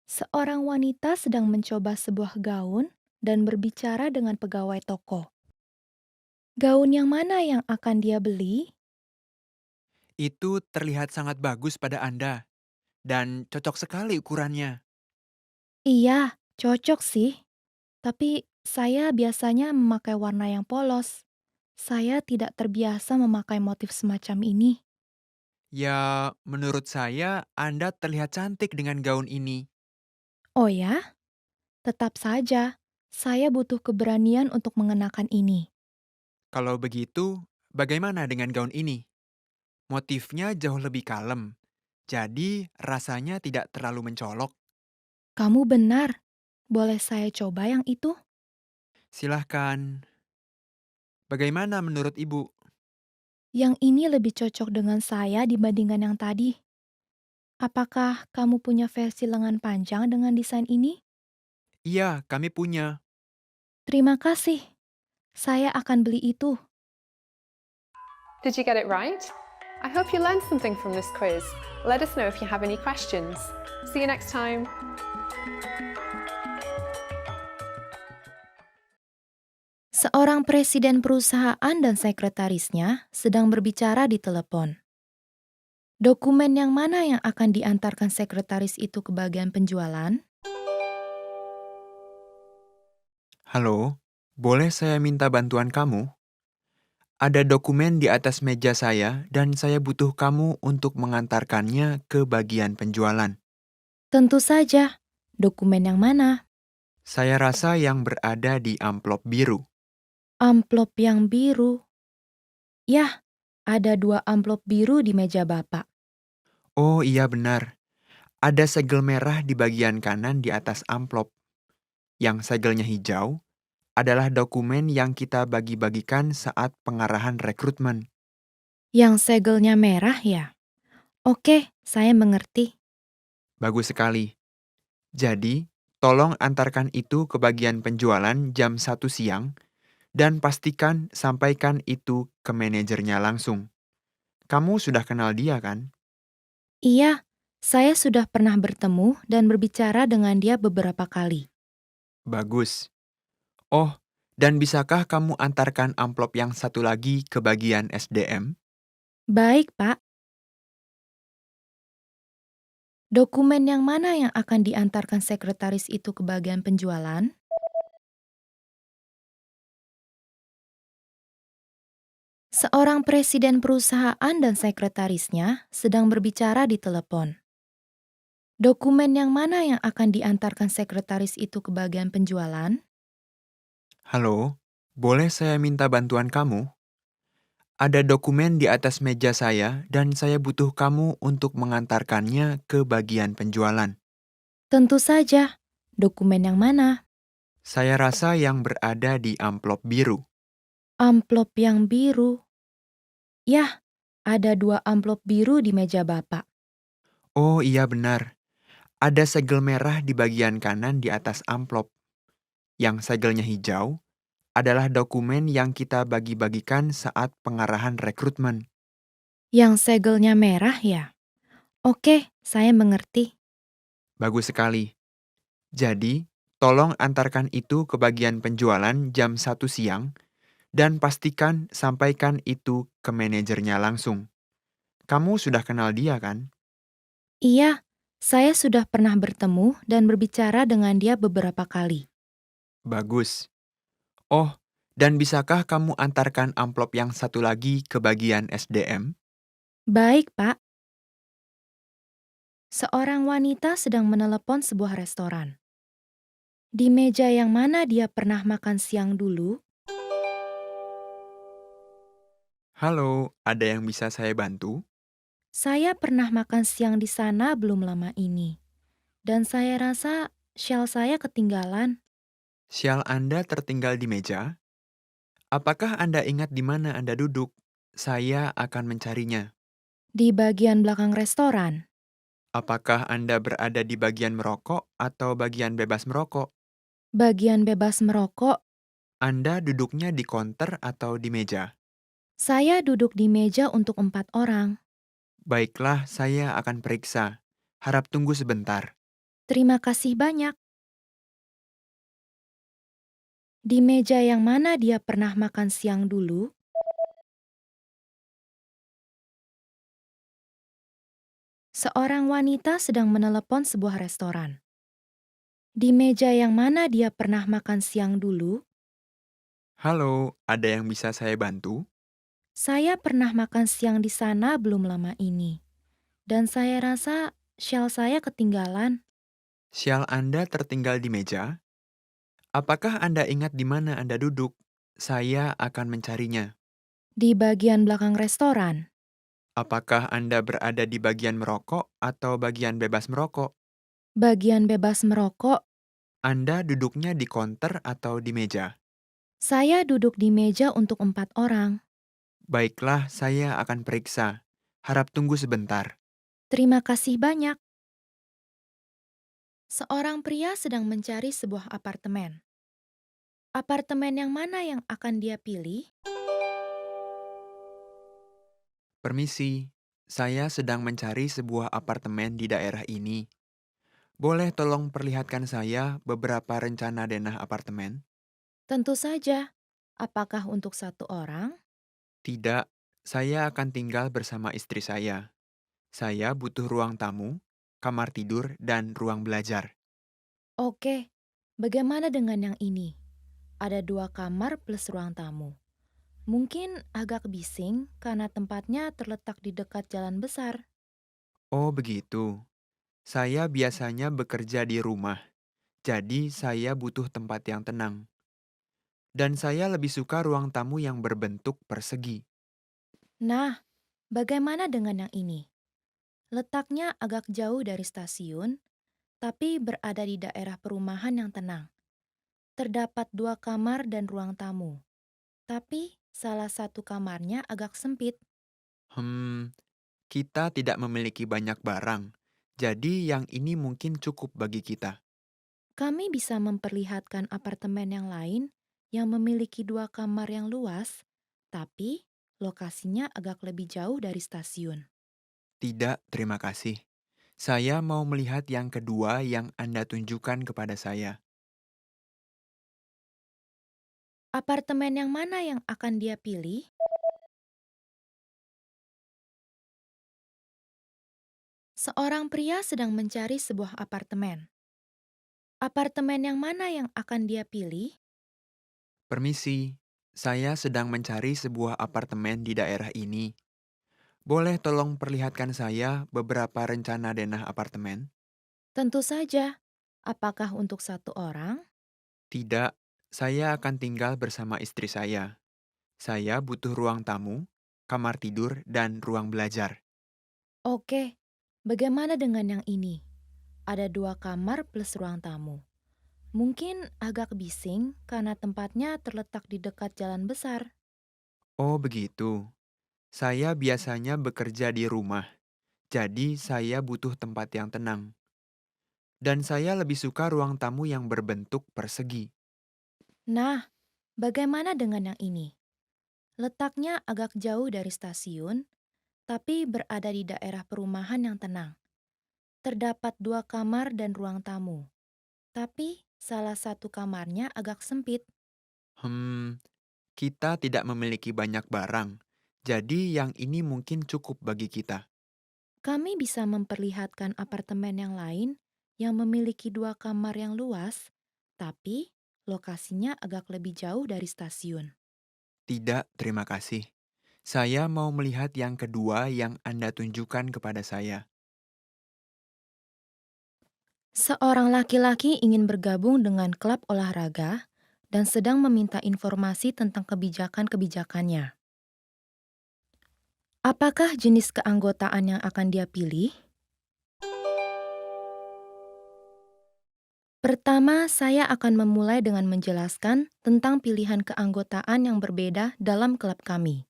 Seorang wanita sedang mencoba sebuah gaun dan berbicara dengan pegawai toko. Gaun yang mana yang akan dia beli? Itu terlihat sangat bagus pada Anda dan cocok sekali ukurannya. Iya, cocok sih. Tapi saya biasanya memakai warna yang polos. Saya tidak terbiasa memakai motif semacam ini. Ya, menurut saya Anda terlihat cantik dengan gaun ini. Oh ya? Tetap saja, saya butuh keberanian untuk mengenakan ini. Kalau begitu, bagaimana dengan gaun ini? Motifnya jauh lebih kalem, jadi rasanya tidak terlalu mencolok. Kamu benar. Boleh saya coba yang itu? Silahkan, bagaimana menurut Ibu? Yang ini lebih cocok dengan saya dibandingkan yang tadi. Apakah kamu punya versi lengan panjang dengan desain ini? Iya, kami punya. Terima kasih. Saya akan beli itu. Did you get it right? I hope you learned something from this quiz. Let us know if you have any questions. See you next time. Seorang presiden perusahaan dan sekretarisnya sedang berbicara di telepon. Dokumen yang mana yang akan diantarkan sekretaris itu ke bagian penjualan? Halo, boleh saya minta bantuan kamu? Ada dokumen di atas meja saya dan saya butuh kamu untuk mengantarkannya ke bagian penjualan. Tentu saja. Dokumen yang mana? Saya rasa yang berada di amplop biru. Amplop yang biru. Yah, ada 2 amplop biru di meja Bapak. Oh iya benar, ada segel merah di bagian kanan di atas amplop. Yang segelnya hijau adalah dokumen yang kita bagi-bagikan saat pengarahan rekrutmen. Yang segelnya merah ya? Oke, saya mengerti. Bagus sekali. Jadi, tolong antarkan itu ke bagian penjualan jam 1 siang dan pastikan sampaikan itu ke manajernya langsung. Kamu sudah kenal dia kan? Iya, saya sudah pernah bertemu dan berbicara dengan dia beberapa kali. Bagus. Oh, dan bisakah kamu antarkan amplop yang satu lagi ke bagian SDM? Baik, Pak. Dokumen yang mana yang akan diantarkan sekretaris itu ke bagian penjualan? Seorang presiden perusahaan dan sekretarisnya sedang berbicara di telepon. Dokumen yang mana yang akan diantarkan sekretaris itu ke bagian penjualan? Halo, boleh saya minta bantuan kamu? Ada dokumen di atas meja saya dan saya butuh kamu untuk mengantarkannya ke bagian penjualan. Tentu saja. Dokumen yang mana? Saya rasa yang berada di amplop biru. Amplop yang biru. Yah, ada 2 amplop biru di meja Bapak. Oh iya benar, ada segel merah di bagian kanan di atas amplop. Yang segelnya hijau adalah dokumen yang kita bagi-bagikan saat pengarahan rekrutmen. Yang segelnya merah ya? Oke, saya mengerti. Bagus sekali. Jadi, tolong antarkan itu ke bagian penjualan jam 1 siang dan pastikan sampaikan itu ke manajernya langsung. Kamu sudah kenal dia kan? Iya, saya sudah pernah bertemu dan berbicara dengan dia beberapa kali. Bagus. Oh, dan bisakah kamu antarkan amplop yang satu lagi ke bagian SDM? Baik, Pak. Seorang wanita sedang menelepon sebuah restoran. Di meja yang mana dia pernah makan siang dulu? Halo, ada yang bisa saya bantu? Saya pernah makan siang di sana belum lama ini. Dan saya rasa shell saya ketinggalan Sial Anda tertinggal di meja? Apakah Anda ingat di mana Anda duduk? Saya akan mencarinya. di bagian belakang restoran. Apakah Anda berada di bagian merokok atau bagian bebas merokok? Bagian bebas merokok, Anda duduknya di konter atau di meja? saya duduk di meja untuk 4 orang. Baiklah, saya akan periksa. Harap tunggu sebentar. Terima kasih banyak. Di meja yang mana dia pernah makan siang dulu? Seorang wanita sedang menelepon sebuah restoran. Di meja yang mana dia pernah makan siang dulu? Halo, ada yang bisa saya bantu? Saya pernah makan siang di sana belum lama ini. Dan saya rasa shell saya ketinggalan Sial Anda tertinggal di meja? Apakah Anda ingat di mana Anda duduk? Saya akan mencarinya. di bagian belakang restoran. Apakah Anda berada di bagian merokok atau bagian bebas merokok? Bagian bebas merokok, Anda duduknya di konter atau di meja? saya duduk di meja untuk 4 orang. Baiklah, saya akan periksa. Harap tunggu sebentar. Terima kasih banyak. Seorang pria sedang mencari sebuah apartemen. Apartemen yang mana yang akan dia pilih? Permisi, saya sedang mencari sebuah apartemen di daerah ini. Boleh tolong perlihatkan saya beberapa rencana denah apartemen? Tentu saja. Apakah untuk 1 orang? Tidak, saya akan tinggal bersama istri saya. Saya butuh ruang tamu, kamar tidur, dan ruang belajar. Oke, bagaimana dengan yang ini? Ada 2 kamar plus ruang tamu. Mungkin agak bising karena tempatnya terletak di dekat jalan besar. Oh begitu. Saya biasanya bekerja di rumah, jadi saya butuh tempat yang tenang. Dan saya lebih suka ruang tamu yang berbentuk persegi. Nah, bagaimana dengan yang ini? Letaknya agak jauh dari stasiun, tapi berada di daerah perumahan yang tenang. Terdapat dua kamar dan ruang tamu, tapi salah satu kamarnya agak sempit. Hmm, kita tidak memiliki banyak barang, jadi yang ini mungkin cukup bagi kita. Kami bisa memperlihatkan apartemen yang lain yang memiliki dua kamar yang luas, tapi lokasinya agak lebih jauh dari stasiun. Tidak, terima kasih. Saya mau melihat yang kedua yang Anda tunjukkan kepada saya. Apartemen yang mana yang akan dia pilih? Seorang pria sedang mencari sebuah apartemen. Apartemen yang mana yang akan dia pilih? Permisi, saya sedang mencari sebuah apartemen di daerah ini. Boleh tolong perlihatkan saya beberapa rencana denah apartemen? Tentu saja. Apakah untuk satu orang? Tidak, saya akan tinggal bersama istri saya. Saya butuh ruang tamu, kamar tidur, dan ruang belajar. Oke. Bagaimana dengan yang ini? Ada dua kamar plus ruang tamu. Mungkin agak bising karena tempatnya terletak di dekat jalan besar. Oh, begitu. Saya biasanya bekerja di rumah, jadi saya butuh tempat yang tenang. Dan saya lebih suka ruang tamu yang berbentuk persegi. Nah, bagaimana dengan yang ini? Letaknya agak jauh dari stasiun, tapi berada di daerah perumahan yang tenang. Terdapat dua kamar dan ruang tamu, tapi salah satu kamarnya agak sempit. Hmm, kita tidak memiliki banyak barang, jadi yang ini mungkin cukup bagi kita. Kami bisa memperlihatkan apartemen yang lain yang memiliki dua kamar yang luas, tapi lokasinya agak lebih jauh dari stasiun. Tidak, terima kasih. Saya mau melihat yang kedua yang Anda tunjukkan kepada saya. Seorang laki-laki ingin bergabung dengan klub olahraga dan sedang meminta informasi tentang kebijakan-kebijakannya. Apakah jenis keanggotaan yang akan dia pilih? Pertama, saya akan memulai dengan menjelaskan tentang pilihan keanggotaan yang berbeda dalam klub kami,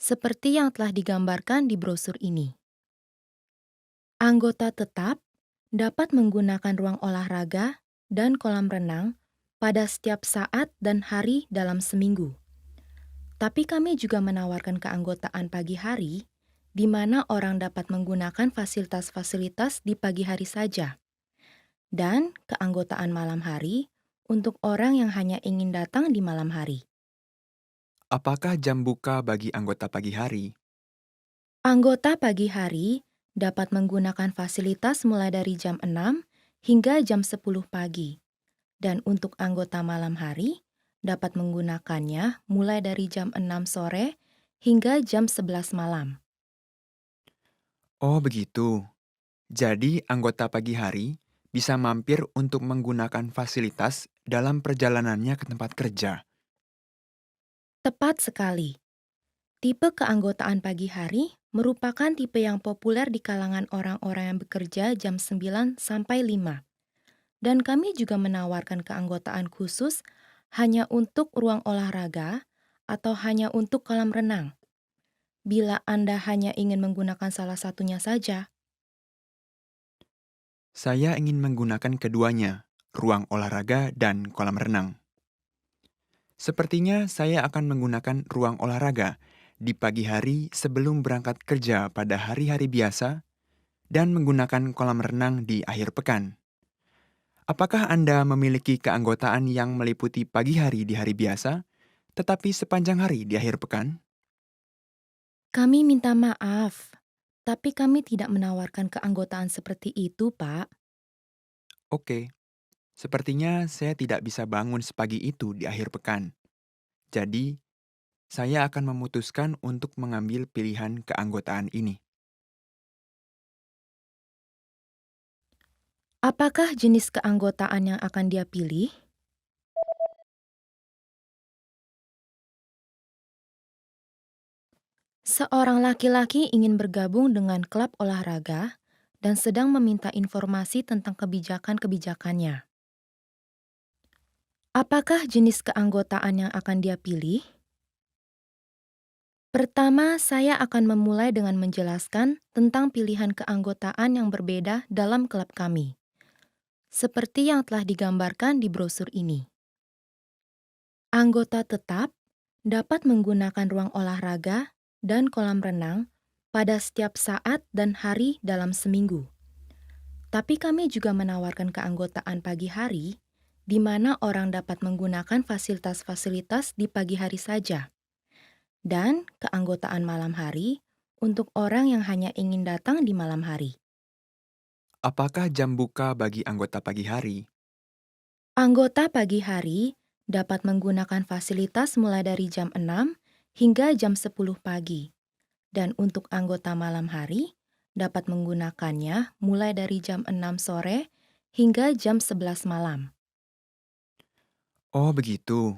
seperti yang telah digambarkan di brosur ini. Anggota tetap dapat menggunakan ruang olahraga dan kolam renang pada setiap saat dan hari dalam seminggu. Tapi kami juga menawarkan keanggotaan pagi hari, di mana orang dapat menggunakan fasilitas-fasilitas di pagi hari saja, dan keanggotaan malam hari untuk orang yang hanya ingin datang di malam hari. Apakah jam buka bagi anggota pagi hari? Anggota pagi hari dapat menggunakan fasilitas mulai dari jam 6 hingga jam 10 pagi. Dan untuk anggota malam hari dapat menggunakannya mulai dari jam 6 sore hingga jam 11 malam. Oh, begitu. Jadi, anggota pagi hari bisa mampir untuk menggunakan fasilitas dalam perjalanannya ke tempat kerja. Tepat sekali. Tipe keanggotaan pagi hari merupakan tipe yang populer di kalangan orang-orang yang bekerja jam 9 sampai 5. Dan kami juga menawarkan keanggotaan khusus hanya untuk ruang olahraga atau hanya untuk kolam renang. Bila Anda hanya ingin menggunakan salah satunya saja, Saya ingin menggunakan keduanya, ruang olahraga dan kolam renang. Sepertinya saya akan menggunakan ruang olahraga di pagi hari sebelum berangkat kerja pada hari-hari biasa dan menggunakan kolam renang di akhir pekan. Apakah Anda memiliki keanggotaan yang meliputi pagi hari di hari biasa, tetapi sepanjang hari di akhir pekan? kami minta maaf, tapi kami tidak menawarkan keanggotaan seperti itu, Pak. Oke, sepertinya saya tidak bisa bangun sepagi itu di akhir pekan. Jadi, saya akan memutuskan untuk mengambil pilihan keanggotaan ini. Apakah jenis keanggotaan yang akan dia pilih? Seorang laki-laki ingin bergabung dengan klub olahraga dan sedang meminta informasi tentang kebijakan-kebijakannya. Apakah jenis keanggotaan yang akan dia pilih? Pertama, saya akan memulai dengan menjelaskan tentang pilihan keanggotaan yang berbeda dalam klub kami, seperti yang telah digambarkan di brosur ini. Anggota tetap dapat menggunakan ruang olahraga dan kolam renang pada setiap saat dan hari dalam seminggu. Tapi kami juga menawarkan keanggotaan pagi hari, di mana orang dapat menggunakan fasilitas-fasilitas di pagi hari saja, dan keanggotaan malam hari untuk orang yang hanya ingin datang di malam hari. Apakah jam buka bagi anggota pagi hari? Anggota pagi hari dapat menggunakan fasilitas mulai dari jam 6 hingga jam 10 pagi. Dan untuk anggota malam hari dapat menggunakannya mulai dari jam 6 sore hingga jam 11 malam. Oh, begitu.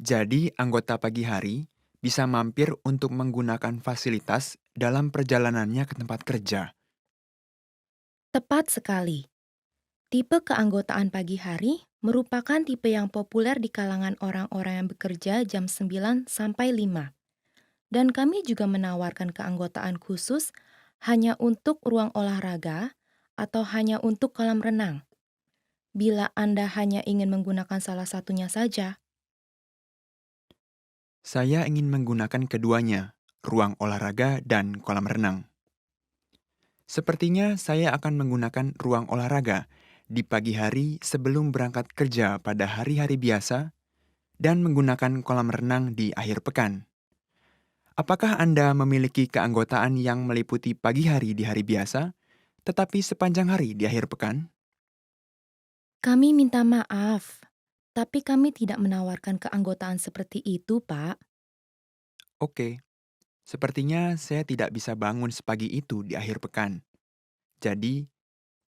Jadi, anggota pagi hari bisa mampir untuk menggunakan fasilitas dalam perjalanannya ke tempat kerja. Tepat sekali. Tipe keanggotaan pagi hari merupakan tipe yang populer di kalangan orang-orang yang bekerja jam 9 sampai 5. Dan kami juga menawarkan keanggotaan khusus hanya untuk ruang olahraga atau hanya untuk kolam renang. Bila Anda hanya ingin menggunakan salah satunya saja. Saya ingin menggunakan keduanya, ruang olahraga dan kolam renang. Sepertinya saya akan menggunakan ruang olahraga di pagi hari sebelum berangkat kerja pada hari-hari biasa dan menggunakan kolam renang di akhir pekan. Apakah Anda memiliki keanggotaan yang meliputi pagi hari di hari biasa, tetapi sepanjang hari di akhir pekan? Kami minta maaf, tapi kami tidak menawarkan keanggotaan seperti itu, Pak. Oke, sepertinya saya tidak bisa bangun sepagi itu di akhir pekan. Jadi,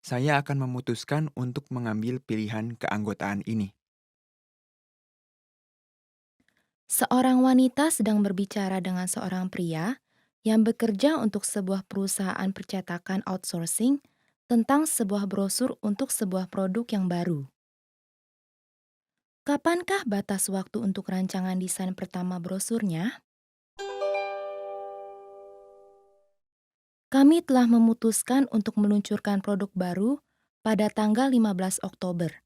saya akan memutuskan untuk mengambil pilihan keanggotaan ini. Seorang wanita sedang berbicara dengan seorang pria yang bekerja untuk sebuah perusahaan percetakan outsourcing tentang sebuah brosur untuk sebuah produk yang baru. Kapankah batas waktu untuk rancangan desain pertama brosurnya? Kami telah memutuskan untuk meluncurkan produk baru pada tanggal 15 Oktober,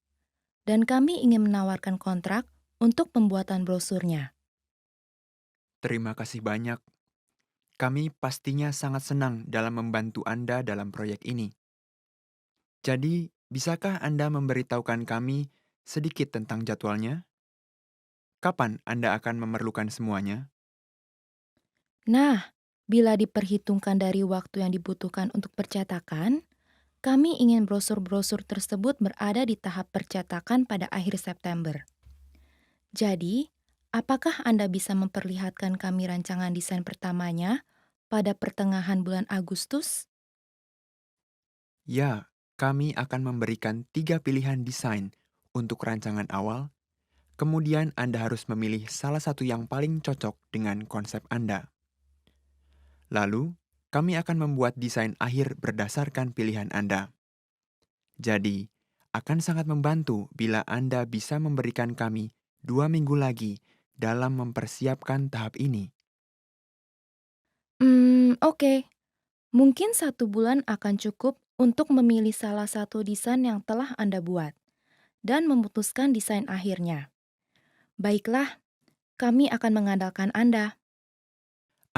dan kami ingin menawarkan kontrak untuk pembuatan brosurnya. Terima kasih banyak. Kami pastinya sangat senang dalam membantu Anda dalam proyek ini. Jadi, bisakah Anda memberitahukan kami sedikit tentang jadwalnya? Kapan Anda akan memerlukan semuanya? Nah, bila diperhitungkan dari waktu yang dibutuhkan untuk percetakan, kami ingin brosur-brosur tersebut berada di tahap percetakan pada akhir September. Jadi, apakah Anda bisa memperlihatkan kami rancangan desain pertamanya pada pertengahan bulan Agustus? Ya, kami akan memberikan 3 pilihan desain untuk rancangan awal. Kemudian Anda harus memilih salah satu yang paling cocok dengan konsep Anda. Lalu, kami akan membuat desain akhir berdasarkan pilihan Anda. Jadi, akan sangat membantu bila Anda bisa memberikan kami 2 minggu lagi dalam mempersiapkan tahap ini. Oke. Mungkin 1 bulan akan cukup untuk memilih salah satu desain yang telah Anda buat dan memutuskan desain akhirnya. Baiklah, kami akan mengandalkan Anda.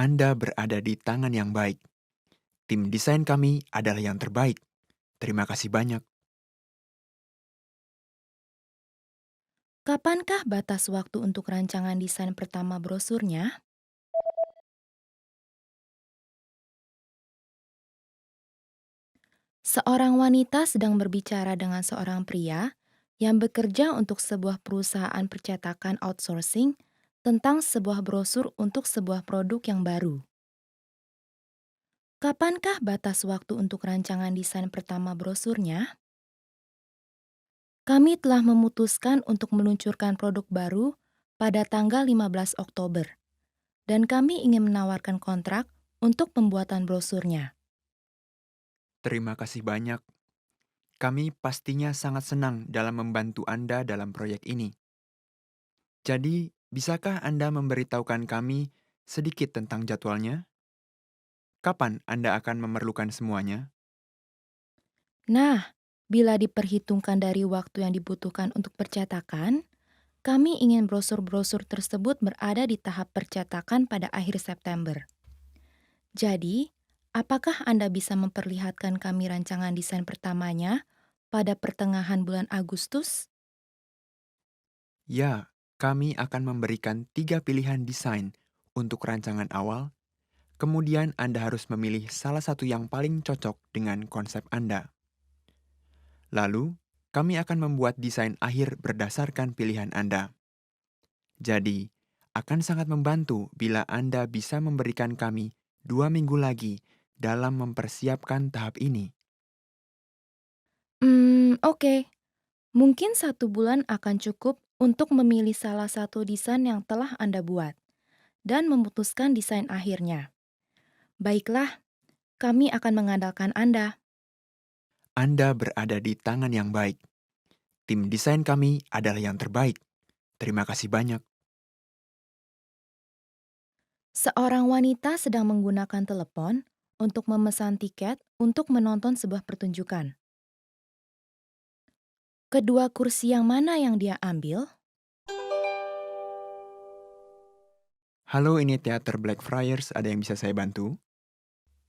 Anda berada di tangan yang baik. Tim desain kami adalah yang terbaik. Terima kasih banyak. Kapankah batas waktu untuk rancangan desain pertama brosurnya? Seorang wanita sedang berbicara dengan seorang pria yang bekerja untuk sebuah perusahaan percetakan outsourcing tentang sebuah brosur untuk sebuah produk yang baru. Kapankah batas waktu untuk rancangan desain pertama brosurnya? Kami telah memutuskan untuk meluncurkan produk baru pada tanggal 15 Oktober, dan kami ingin menawarkan kontrak untuk pembuatan brosurnya. Terima kasih banyak. Kami pastinya sangat senang dalam membantu Anda dalam proyek ini. Jadi, bisakah Anda memberitahukan kami sedikit tentang jadwalnya? Kapan Anda akan memerlukan semuanya? Nah, bila diperhitungkan dari waktu yang dibutuhkan untuk percetakan, kami ingin brosur-brosur tersebut berada di tahap percetakan pada akhir September. Jadi, apakah Anda bisa memperlihatkan kami rancangan desain pertamanya pada pertengahan bulan Agustus? Ya, kami akan memberikan 3 pilihan desain untuk rancangan awal. Kemudian Anda harus memilih salah satu yang paling cocok dengan konsep Anda. Lalu, kami akan membuat desain akhir berdasarkan pilihan Anda. Jadi, akan sangat membantu bila Anda bisa memberikan kami 2 minggu lagi dalam mempersiapkan tahap ini. Oke. Mungkin 1 bulan akan cukup untuk memilih salah satu desain yang telah Anda buat dan memutuskan desain akhirnya. Baiklah, kami akan mengandalkan Anda. Anda berada di tangan yang baik. Tim desain kami adalah yang terbaik. Terima kasih banyak. Seorang wanita sedang menggunakan telepon untuk memesan tiket untuk menonton sebuah pertunjukan. Kedua kursi yang mana yang dia ambil? Halo, ini Teater Blackfriars. Ada yang bisa saya bantu?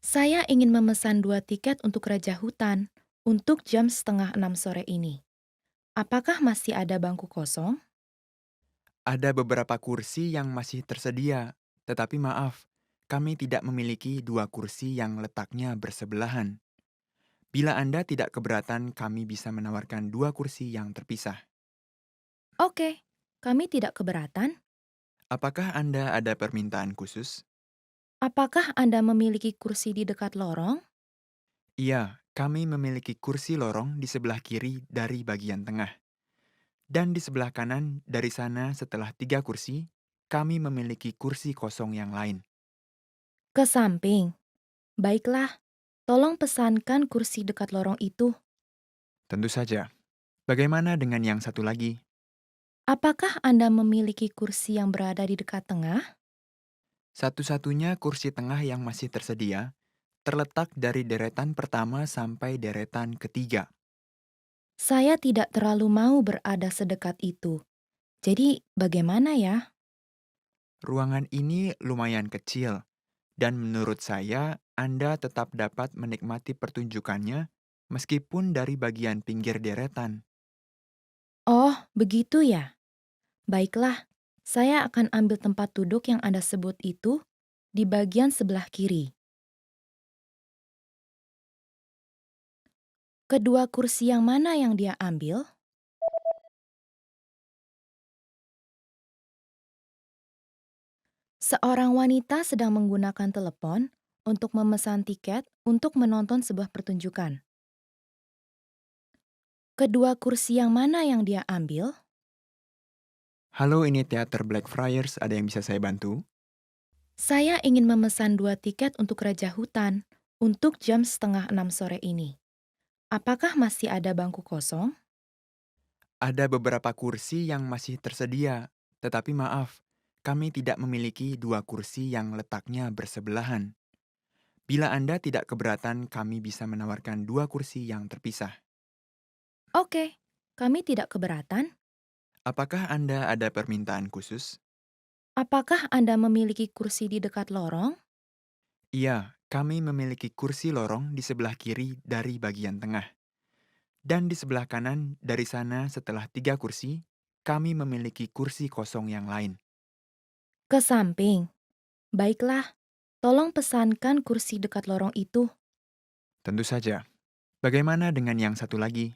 Saya ingin memesan 2 tiket untuk Raja Hutan untuk jam 5:30 sore ini. Apakah masih ada bangku kosong? Ada beberapa kursi yang masih tersedia, tetapi maaf, kami tidak memiliki 2 kursi yang letaknya bersebelahan. Bila Anda tidak keberatan, kami bisa menawarkan 2 kursi yang terpisah. Oke, kami tidak keberatan. Apakah Anda ada permintaan khusus? Apakah Anda memiliki kursi di dekat lorong? Iya, kami memiliki kursi lorong di sebelah kiri dari bagian tengah. Dan di sebelah kanan dari sana setelah 3 kursi, kami memiliki kursi kosong yang lain. Ke samping. Baiklah, tolong pesankan kursi dekat lorong itu. Tentu saja. Bagaimana dengan yang satu lagi? Apakah Anda memiliki kursi yang berada di dekat tengah? Satu-satunya kursi tengah yang masih tersedia terletak dari deretan pertama sampai deretan ketiga. Saya tidak terlalu mau berada sedekat itu. Jadi, bagaimana ya? Ruangan ini lumayan kecil, dan menurut saya Anda tetap dapat menikmati pertunjukannya meskipun dari bagian pinggir deretan. Oh, begitu ya. Baiklah, saya akan ambil tempat duduk yang Anda sebut itu di bagian sebelah kiri. Kedua kursi yang mana yang dia ambil? Seorang wanita sedang menggunakan telepon untuk memesan tiket untuk menonton sebuah pertunjukan. Kedua kursi yang mana yang dia ambil? Halo, ini Teater Blackfriars. Ada yang bisa saya bantu? Saya ingin memesan 2 tiket untuk Raja Hutan untuk jam 5:30 sore ini. Apakah masih ada bangku kosong? Ada beberapa kursi yang masih tersedia, tetapi maaf, kami tidak memiliki 2 kursi yang letaknya bersebelahan. Bila Anda tidak keberatan, kami bisa menawarkan 2 kursi yang terpisah. Oke, kami tidak keberatan. Apakah Anda ada permintaan khusus? Apakah Anda memiliki kursi di dekat lorong? Iya, kami memiliki kursi lorong di sebelah kiri dari bagian tengah. Dan di sebelah kanan dari sana setelah 3 kursi, kami memiliki kursi kosong yang lain. Ke samping. Baiklah, tolong pesankan kursi dekat lorong itu. Tentu saja. Bagaimana dengan yang satu lagi?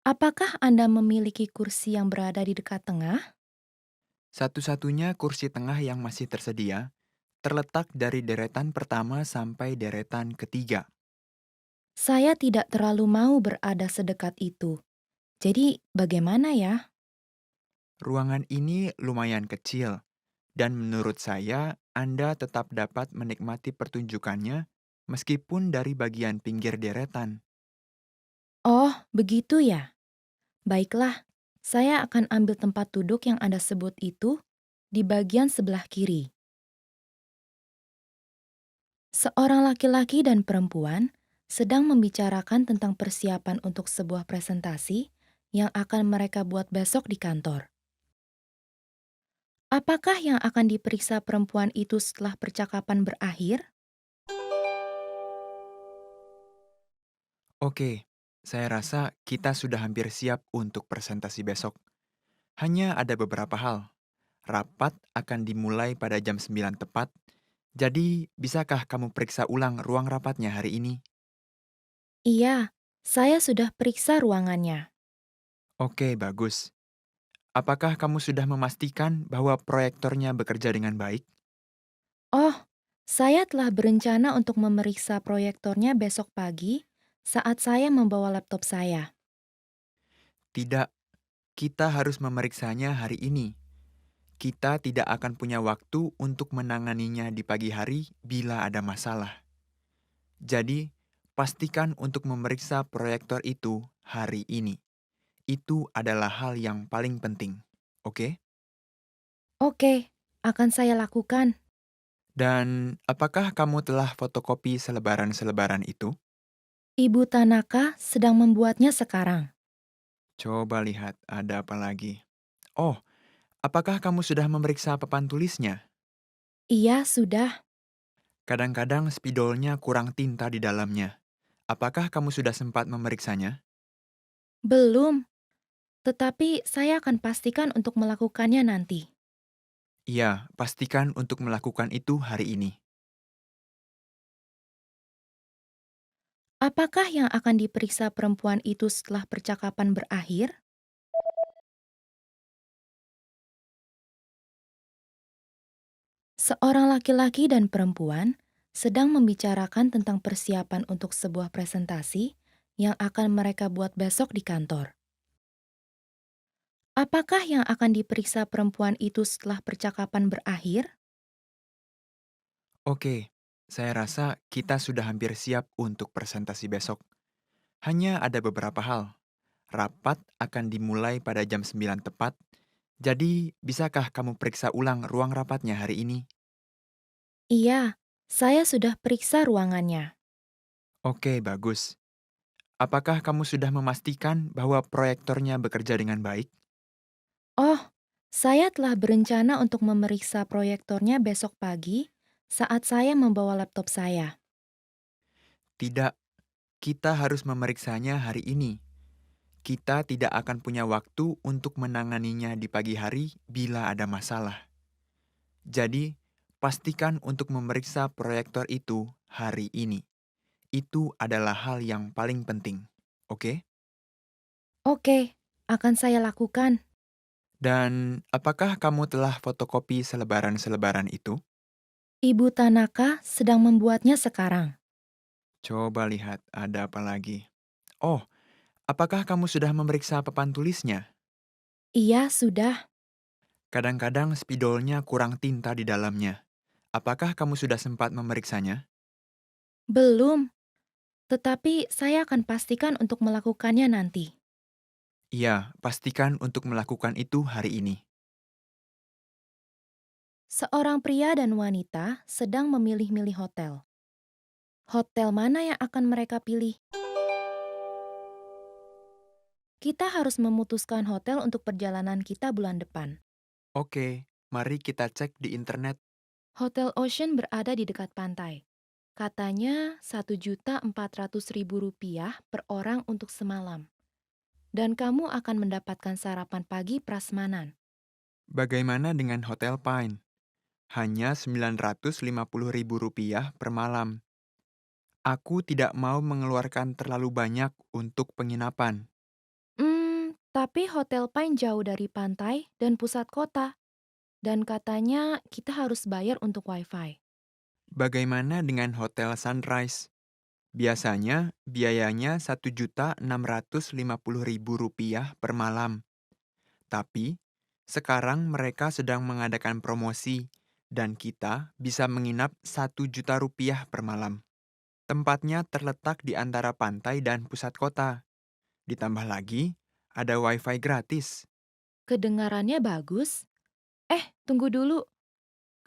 Apakah Anda memiliki kursi yang berada di dekat tengah? Satu-satunya kursi tengah yang masih tersedia terletak dari deretan pertama sampai deretan ketiga. Saya tidak terlalu mau berada sedekat itu. Jadi, bagaimana ya? Ruangan ini lumayan kecil, dan menurut saya Anda tetap dapat menikmati pertunjukannya meskipun dari bagian pinggir deretan. Oh, begitu ya. Baiklah, saya akan ambil tempat duduk yang Anda sebut itu di bagian sebelah kiri. Seorang laki-laki dan perempuan sedang membicarakan tentang persiapan untuk sebuah presentasi yang akan mereka buat besok di kantor. Apakah yang akan diperiksa perempuan itu setelah percakapan berakhir? Oke, saya rasa kita sudah hampir siap untuk presentasi besok. Hanya ada beberapa hal. Rapat akan dimulai pada jam 9 tepat, jadi bisakah kamu periksa ulang ruang rapatnya hari ini? Iya, saya sudah periksa ruangannya. Oke, bagus. Apakah kamu sudah memastikan bahwa proyektornya bekerja dengan baik? Oh, saya telah berencana untuk memeriksa proyektornya besok pagi saat saya membawa laptop saya. Tidak, kita harus memeriksanya hari ini. Kita tidak akan punya waktu untuk menanganinya di pagi hari bila ada masalah. Jadi, pastikan untuk memeriksa proyektor itu hari ini. Itu adalah hal yang paling penting. Oke? Oke, akan saya lakukan. Dan apakah kamu telah fotokopi selebaran-selebaran itu? Ibu Tanaka sedang membuatnya sekarang. Coba lihat, ada apa lagi? Oh, apakah kamu sudah memeriksa papan tulisnya? Iya, sudah. Kadang-kadang spidolnya kurang tinta di dalamnya. Apakah kamu sudah sempat memeriksanya? Belum, tetapi saya akan pastikan untuk melakukannya nanti. Iya, pastikan untuk melakukan itu hari ini. Apakah yang akan diperiksa perempuan itu setelah percakapan berakhir? Seorang laki-laki dan perempuan sedang membicarakan tentang persiapan untuk sebuah presentasi yang akan mereka buat besok di kantor. Apakah yang akan diperiksa perempuan itu setelah percakapan berakhir? Oke, saya rasa kita sudah hampir siap untuk presentasi besok. Hanya ada beberapa hal. Rapat akan dimulai pada jam 9 tepat, jadi bisakah kamu periksa ulang ruang rapatnya hari ini? Iya, saya sudah periksa ruangannya. Oke, bagus. Apakah kamu sudah memastikan bahwa proyektornya bekerja dengan baik? Oh, saya telah berencana untuk memeriksa proyektornya besok pagi saat saya membawa laptop saya. Tidak, kita harus memeriksanya hari ini. Kita tidak akan punya waktu untuk menanganinya di pagi hari bila ada masalah. Jadi, pastikan untuk memeriksa proyektor itu hari ini. Itu adalah hal yang paling penting. Oke? Oke, akan saya lakukan. Dan apakah kamu telah fotokopi selebaran-selebaran itu? Ibu Tanaka sedang membuatnya sekarang. Coba lihat, ada apa lagi? Oh, apakah kamu sudah memeriksa papan tulisnya? Iya, sudah. Kadang-kadang spidolnya kurang tinta di dalamnya. Apakah kamu sudah sempat memeriksanya? Belum, tetapi saya akan pastikan untuk melakukannya nanti. Iya, pastikan untuk melakukan itu hari ini. Seorang pria dan wanita sedang memilih-milih hotel. Hotel mana yang akan mereka pilih? Kita harus memutuskan hotel untuk perjalanan kita bulan depan. Oke, mari kita cek di internet. Hotel Ocean berada di dekat pantai. Katanya Rp1.400.000 per orang untuk semalam. Dan kamu akan mendapatkan sarapan pagi prasmanan. Bagaimana dengan Hotel Pine? Hanya Rp950.000 per malam. Aku tidak mau mengeluarkan terlalu banyak untuk penginapan. Tapi Hotel Pine jauh dari pantai dan pusat kota. Dan katanya kita harus bayar untuk wifi. Bagaimana dengan Hotel Sunrise? Biasanya biayanya Rp1.650.000 per malam. Tapi, sekarang mereka sedang mengadakan promosi dan kita bisa menginap 1 juta rupiah per malam. Tempatnya terletak di antara pantai dan pusat kota. Ditambah lagi, ada wifi gratis. Kedengarannya bagus. Tunggu dulu.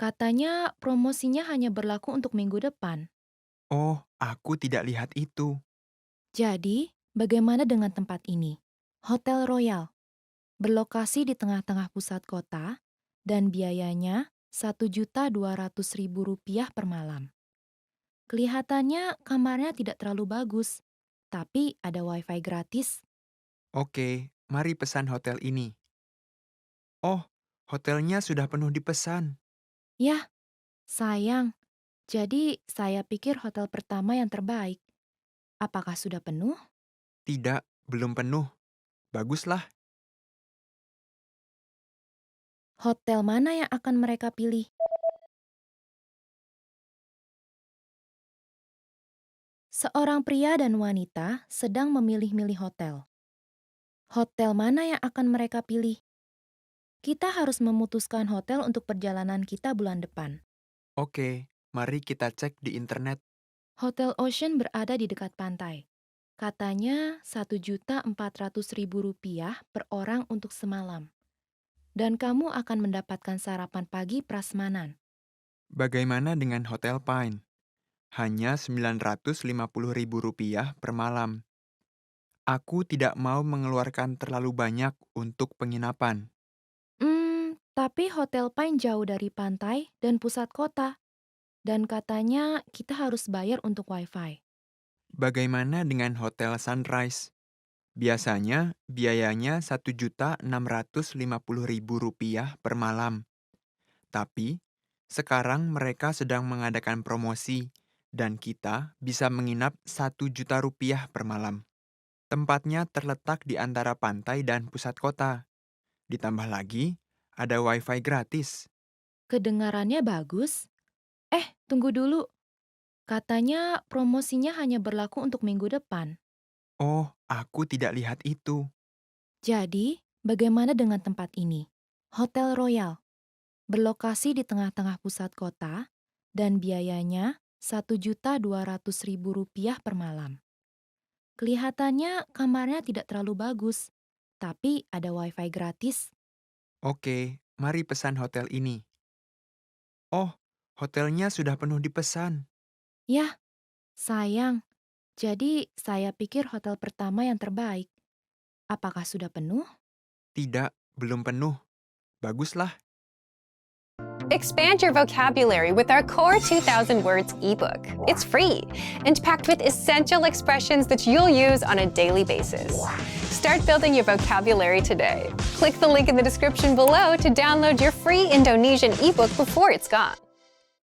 Katanya promosinya hanya berlaku untuk minggu depan. Oh, aku tidak lihat itu. Jadi, bagaimana dengan tempat ini? Hotel Royal. Berlokasi di tengah-tengah pusat kota dan biayanya Rp1.200.000 per malam. Kelihatannya kamarnya tidak terlalu bagus, tapi ada wifi gratis. Oke, mari pesan hotel ini. Oh, hotelnya sudah penuh dipesan. Yah, sayang. Jadi saya pikir hotel pertama yang terbaik. Apakah sudah penuh? Tidak, belum penuh. Baguslah. Hotel mana yang akan mereka pilih? Seorang pria dan wanita sedang memilih-milih hotel. Hotel mana yang akan mereka pilih? Kita harus memutuskan hotel untuk perjalanan kita bulan depan. Oke, mari kita cek di internet. Hotel Ocean berada di dekat pantai. Katanya Rp1.400.000 per orang untuk semalam. Dan kamu akan mendapatkan sarapan pagi prasmanan. Bagaimana dengan Hotel Pine? Hanya Rp950.000 per malam. Aku tidak mau mengeluarkan terlalu banyak untuk penginapan. Tapi Hotel Pine jauh dari pantai dan pusat kota. Dan katanya kita harus bayar untuk wifi. Bagaimana dengan Hotel Sunrise? Biasanya biayanya Rp1.650.000 per malam. Tapi sekarang mereka sedang mengadakan promosi dan kita bisa menginap 1 juta rupiah per malam. Tempatnya terletak di antara pantai dan pusat kota. Ditambah lagi, ada wifi gratis. Kedengarannya bagus. Tunggu dulu. Katanya promosinya hanya berlaku untuk minggu depan. Oh, aku tidak lihat itu. Jadi, bagaimana dengan tempat ini? Hotel Royal. Berlokasi di tengah-tengah pusat kota dan biayanya Rp1.200.000 per malam. Kelihatannya kamarnya tidak terlalu bagus, tapi ada wifi gratis. Oke, mari pesan hotel ini. Oh, hotelnya sudah penuh dipesan. Yah, sayang. Jadi saya pikir hotel pertama yang terbaik. Apakah sudah penuh? Tidak, belum penuh. Baguslah. Expand your vocabulary with our Core 2000 Words ebook. It's free and packed with essential expressions that you'll use on a daily basis. Start building your vocabulary today. Click the link in the description below to download your free Indonesian ebook before it's gone.